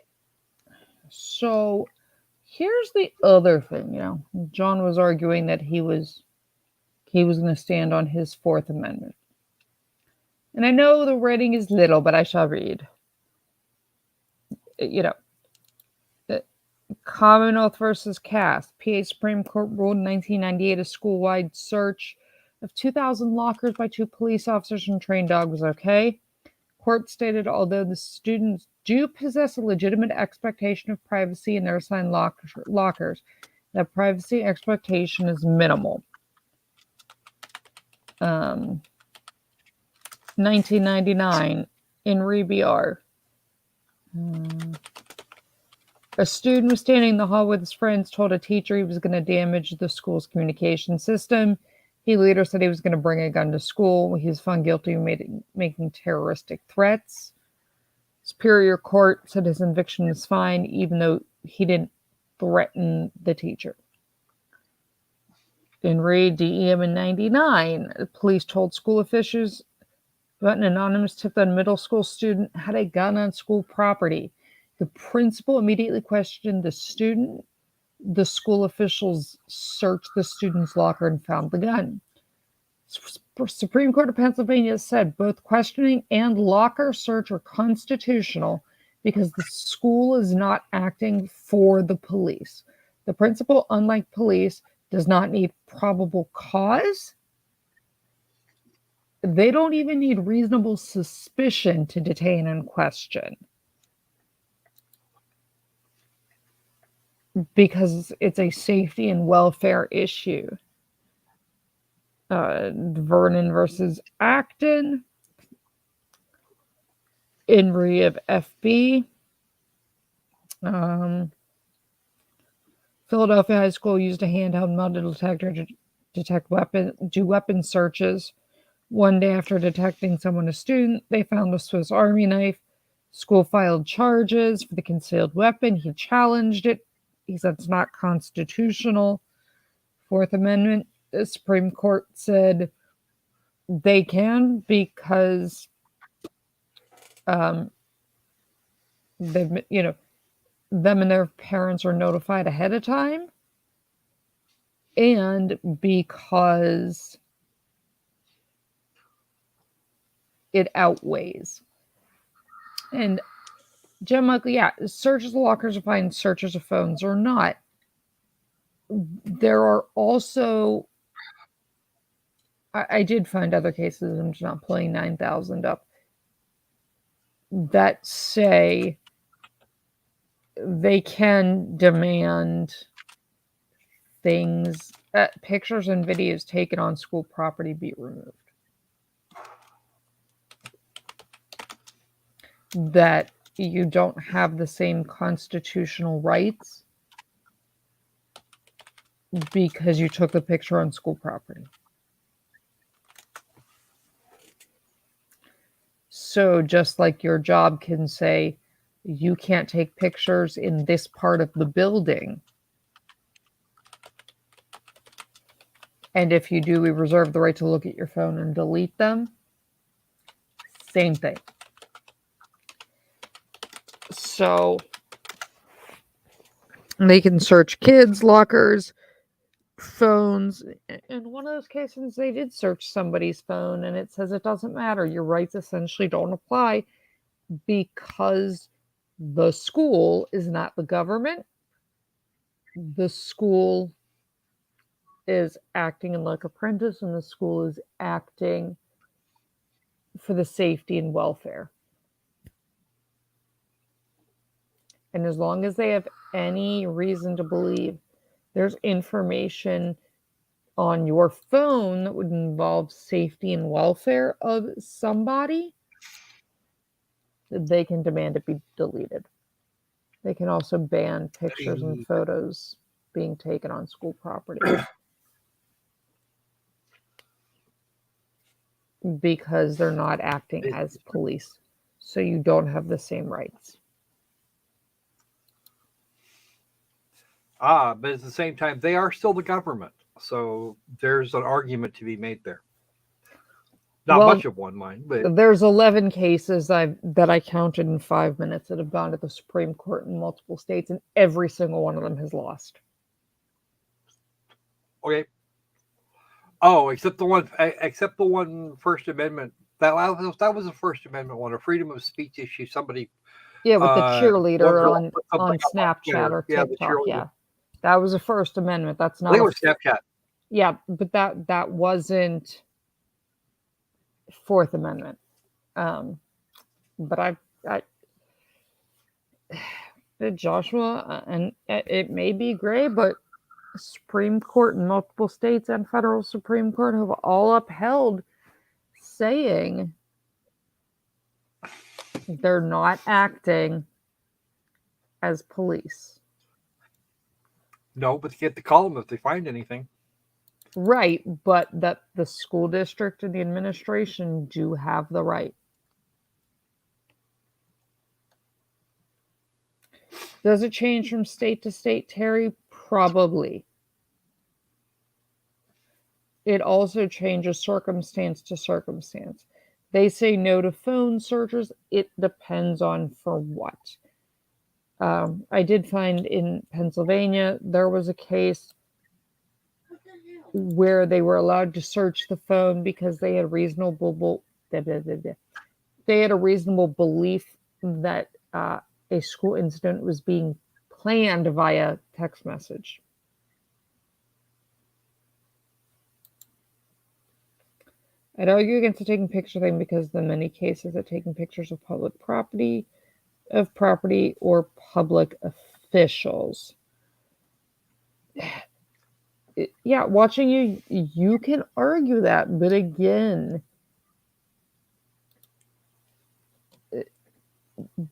Speaker 1: So here's the other thing, John was arguing that he was going to stand on his Fourth Amendment. And I know the writing is little, but I shall read. You know, uh, Commonwealth versus Cass. PA Supreme Court ruled in 1998 a school-wide search of 2,000 lockers by 2 police officers and trained dog was okay. Court stated although the students do possess a legitimate expectation of privacy in their assigned lockers, that privacy expectation is minimal. 1999 in ReBR. A student was standing in the hall with his friends, told a teacher he was going to damage the school's communication system. He later said he was going to bring a gun to school. He was found guilty of making terroristic threats. Superior Court said his conviction is fine, even though he didn't threaten the teacher. In Reed DEM in 99, the police told school officials about an anonymous tip that a middle school student had a gun on school property. The principal immediately questioned the student. The school officials searched the student's locker and found the gun. Supreme Court of Pennsylvania said both questioning and locker search are constitutional because the school is not acting for the police. The principal, unlike police, does not need probable cause. They don't even need reasonable suspicion to detain and question. because it's a safety and welfare issue. Vernon versus Acton, in re of FB. Philadelphia High School used a handheld metal detector to do weapon searches. One day after detecting someone a student, they found a Swiss Army knife. School filed charges for the concealed weapon. He challenged it. He said it's not constitutional. Fourth Amendment, the Supreme Court said they can because they've, them and their parents are notified ahead of time, and because it outweighs. And Jim Michael, yeah, searches of lockers are fine, searches of phones are not. There are also, I did find other cases, I'm just not pulling 9,000 up, that say they can demand things, pictures and videos taken on school property be removed. That you don't have the same constitutional rights because you took the picture on school property. So just like your job can say, you can't take pictures in this part of the building, and if you do, we reserve the right to look at your phone and delete them. Same thing. So they can search kids' lockers, phones. In one of those cases, they did search somebody's phone, and it says it doesn't matter. Your rights essentially don't apply because the school is not the government. The school is acting like apprentice, and the school is acting for the safety and welfare. And as long as they have any reason to believe there's information on your phone that would involve safety and welfare of somebody, they can demand it be deleted. They can also ban pictures and photos being taken on school property because they're not acting as police. So you don't have the same rights.
Speaker 2: But at the same time, they are still the government. So there's an argument to be made there. Not much of one, mind, but
Speaker 1: there's 11 cases that I counted in 5 minutes that have gone to the Supreme Court in multiple states, and every single one of them has lost.
Speaker 2: Okay. Oh, except the one First Amendment. That was a First Amendment one, a freedom of speech issue. Somebody.
Speaker 1: Yeah, with the cheerleader on Snapchat or
Speaker 2: yeah,
Speaker 1: TikTok. Yeah, that was a First Amendment. That's not.
Speaker 2: I think it was Snapchat.
Speaker 1: Yeah, but that wasn't Fourth Amendment. But I Joshua, and it may be gray, but Supreme Court in multiple states and federal Supreme Court have all upheld saying they're not acting as police.
Speaker 2: No, but they get to call them if they find anything.
Speaker 1: Right, but that the school district and the administration do have the right. Does it change from state to state, Terry? Probably. It also changes circumstance to circumstance. They say no to phone searches. It depends on for what. I did find in Pennsylvania, there was a case where they were allowed to search the phone because they had a reasonable belief that a school incident was being planned via text message. I'd argue against the taking picture thing because the many cases of taking pictures of property or public officials. yeah, watching you can argue that, but again,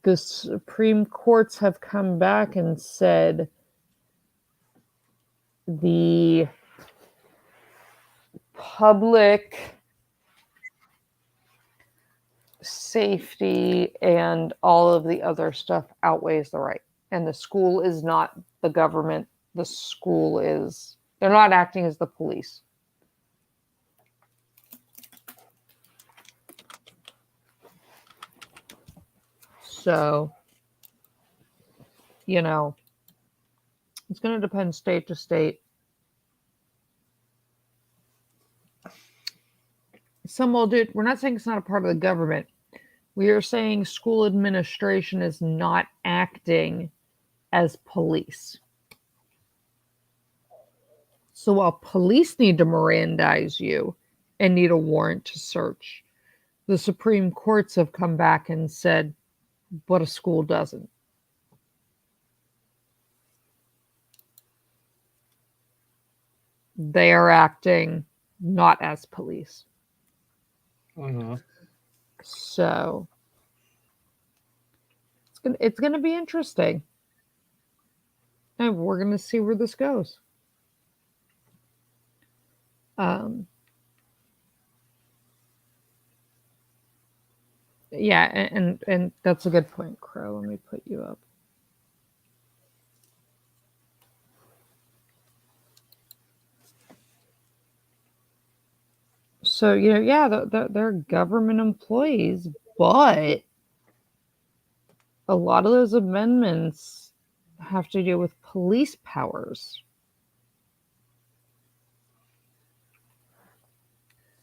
Speaker 1: the Supreme Courts have come back and said the public safety and all of the other stuff outweighs the right. And the school is not the government. The school is, they're not acting as the police. So, you know, it's going to depend state to state. Some will do it. We're not saying it's not a part of the government. We are saying school administration is not acting as police. So while police need to Mirandize you and need a warrant to search, the Supreme Courts have come back and said, but a school doesn't. They are acting not as police.
Speaker 2: Mm-hmm.
Speaker 1: So it's gonna be interesting. And we're gonna see where this goes. Yeah, and that's a good point, Crow. Let me put you up. So, yeah, they're government employees, but a lot of those amendments have to do with police powers.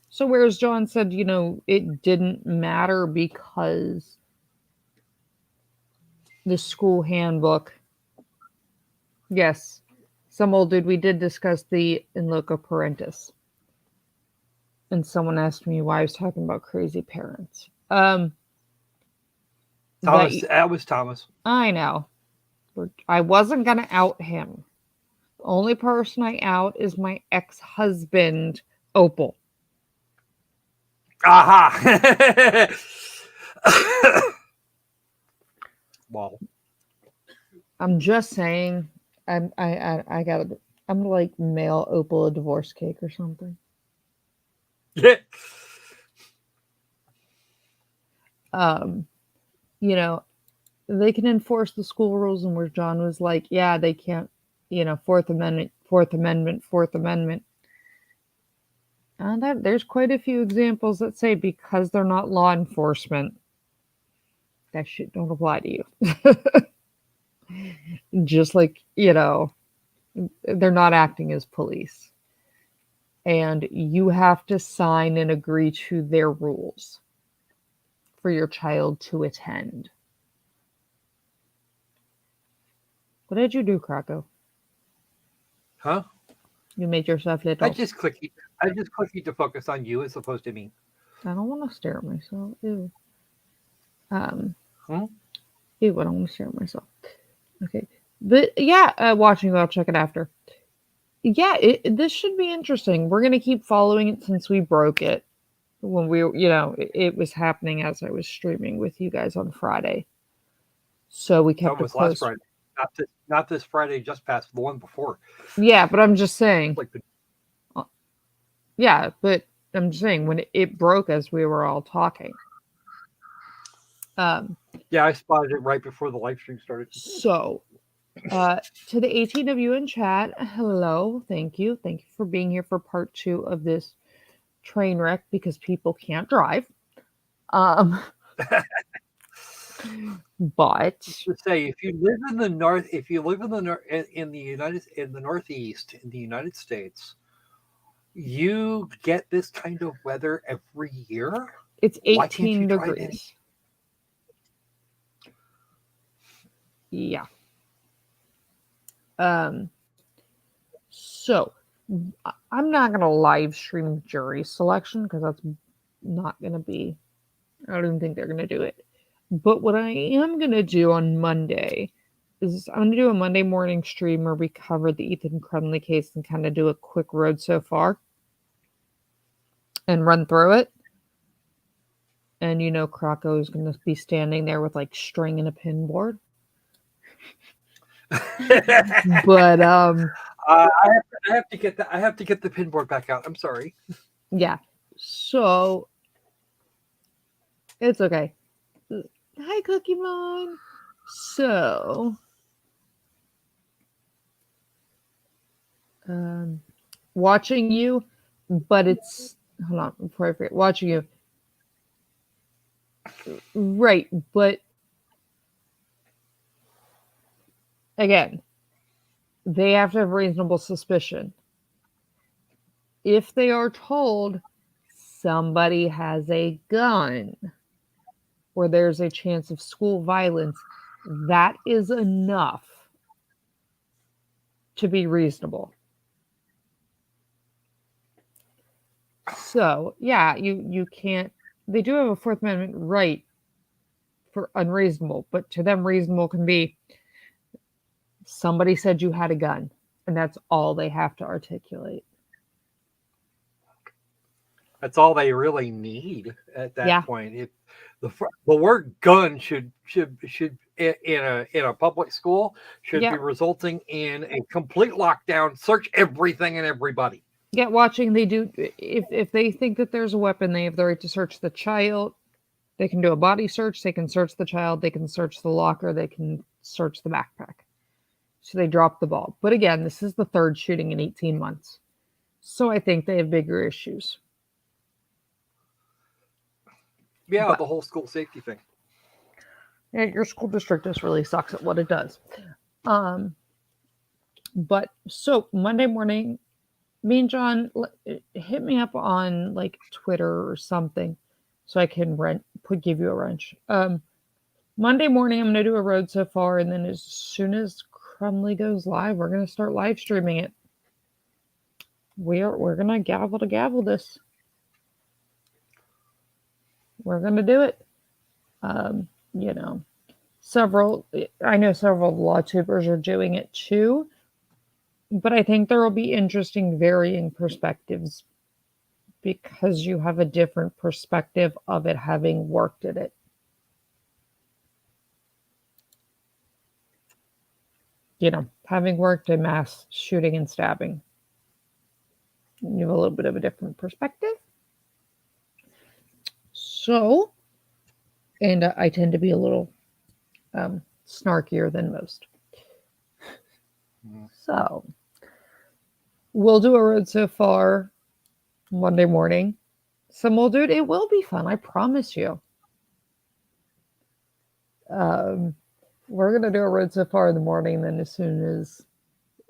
Speaker 1: So whereas John said, it didn't matter because the school handbook, yes, some old dude, we did discuss the in loco parentis. And someone asked me why I was talking about crazy parents.
Speaker 2: Thomas, that was Thomas.
Speaker 1: I know. I wasn't going to out him. The only person I out is my ex-husband, Opal.
Speaker 2: Aha! Well,
Speaker 1: I'm just saying. I'm like mail Opal a divorce cake or something.
Speaker 2: Yeah.
Speaker 1: They can enforce the school rules, and where John was like, yeah, they can't. Fourth Amendment. And there's quite a few examples that say because they're not law enforcement, that shit don't apply to you. Just like, they're not acting as police. And you have to sign and agree to their rules for your child to attend. What did you do, Krakow?
Speaker 2: Huh?
Speaker 1: You made yourself little.
Speaker 2: I just clicked to focus on you as opposed to me.
Speaker 1: I don't want to stare at myself. Ew. Ew, I don't want to stare at myself. Okay. But yeah, watching, I'll check it after. Yeah, this should be interesting. We're going to keep following it since we broke it. When it was happening as I was streaming with you guys on Friday. So we kept
Speaker 2: That was last Friday. Not this Friday just past, the one before.
Speaker 1: Yeah, but I'm just saying.
Speaker 2: Like
Speaker 1: yeah, but I'm just saying when it broke as we were all talking.
Speaker 2: Yeah, I spotted it right before the live stream started.
Speaker 1: So, to the 18 of you in chat, hello, thank you for being here for part 2 of this train wreck because people can't drive. But
Speaker 2: to say, if you live in the north, in the Northeast in the United States, you get this kind of weather every year.
Speaker 1: It's 18 degrees. Yeah. So I'm not gonna live stream jury selection because that's not gonna be. I don't even think they're gonna do it. But what I am gonna do on Monday is I'm going to do a Monday morning stream where we cover the Ethan Crumley case and kind of do a quick road so far and run through it. And Krakow is going to be standing there with like string and a pin board. But
Speaker 2: I have to get that. I have to get the pinboard back out. I'm sorry.
Speaker 1: yeah. So it's okay. Hi, Cookie Mon. So watching you, but it's hold on before I forget. Watching you, right? But again, they have to have reasonable suspicion. If they are told somebody has a gun or there's a chance of school violence, that is enough to be reasonable. So, yeah, you can't. They do have a Fourth Amendment right for unreasonable, but to them, reasonable can be somebody said you had a gun, and that's all they have to articulate.
Speaker 2: That's all they really need at that
Speaker 1: Yeah.
Speaker 2: point. If the word gun should in a public school should
Speaker 1: Yeah.
Speaker 2: be resulting in a complete lockdown, search everything and everybody.
Speaker 1: Yeah, watching they do if they think that there's a weapon, they have the right to search the child. They can do a body search, they can search the child, they can search the locker, they can search the backpack. So they dropped the ball. But again, this is the third shooting in 18 months. So I think they have bigger issues.
Speaker 2: Yeah,
Speaker 1: But
Speaker 2: the whole school safety thing.
Speaker 1: yeah, your school district just really sucks at what it does. But so Monday morning, me and John hit me up on like Twitter or something so I can give you a wrench. Monday morning, I'm going to do a road so far, and then as soon as Crumley goes live, we're going to start live streaming it. We're going to gavel this. We're going to do it. I know several law tubers are doing it too, but I think there will be interesting varying perspectives because you have a different perspective of it having worked at it. Having worked in mass shooting and stabbing, you have a little bit of a different perspective. So, and I tend to be a little snarkier than most. So, we'll do a road so far Monday morning. Some will do it. It will be fun. I promise you. We're gonna do a road so far in the morning. Then as soon as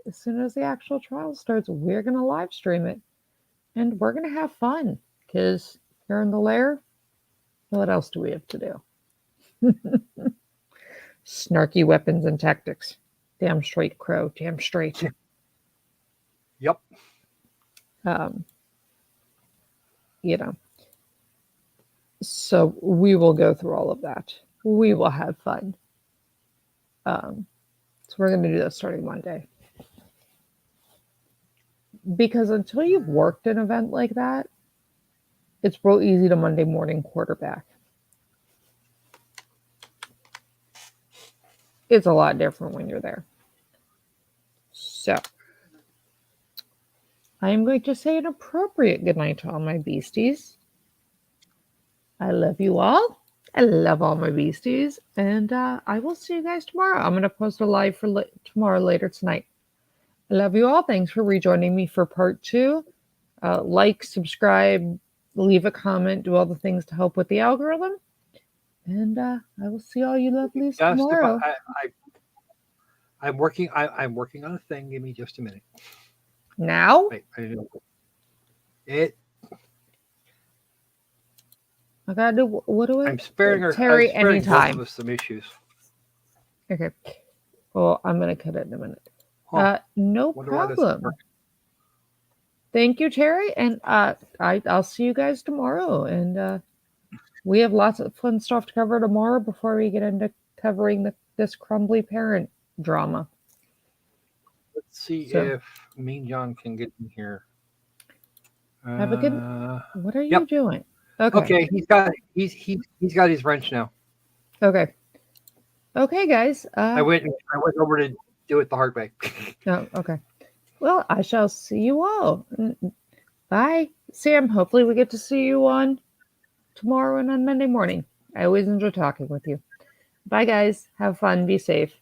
Speaker 1: the actual trial starts, we're gonna live stream it, and we're gonna have fun. Because here in the lair, what else do we have to do? Snarky weapons and tactics. Damn straight, Crow. Damn straight.
Speaker 2: Yep.
Speaker 1: So we will go through all of that. We will have fun. So we're going to do that starting Monday. Because until you've worked an event like that, it's real easy to Monday morning quarterback. It's a lot different when you're there. So I am going to say an appropriate goodnight to all my beasties. I love you all. I love all my beasties. And I will see you guys tomorrow. I'm going to post a live for tomorrow later tonight. I love you all. Thanks for rejoining me for part 2. Like, subscribe, leave a comment, do all the things to help with the algorithm. And I will see all you lovelies tomorrow.
Speaker 2: I'm working on a thing. Give me just a minute.
Speaker 1: Now?
Speaker 2: Wait,
Speaker 1: I gotta do. What do I?
Speaker 2: I'm sparing her.
Speaker 1: Terry,
Speaker 2: I'm sparing
Speaker 1: anytime.
Speaker 2: both of us some issues.
Speaker 1: Okay. Well, I'm gonna cut it in a minute.
Speaker 2: Huh.
Speaker 1: No problem. Thank you, Terry, and I'll see you guys tomorrow. And we have lots of fun stuff to cover tomorrow before we get into covering this Crumbly parent drama.
Speaker 2: Let's see
Speaker 1: So-
Speaker 2: if Mean John can get in here.
Speaker 1: Have a good. What are you
Speaker 2: Yep.
Speaker 1: doing?
Speaker 2: Okay, he's got his wrench now.
Speaker 1: Okay. Okay, guys.
Speaker 2: I went over to do it the hard way.
Speaker 1: Oh, okay. Well, I shall see you all. Bye, Sam. Hopefully, we get to see you on tomorrow and on Monday morning. I always enjoy talking with you. Bye, guys. Have fun. Be safe.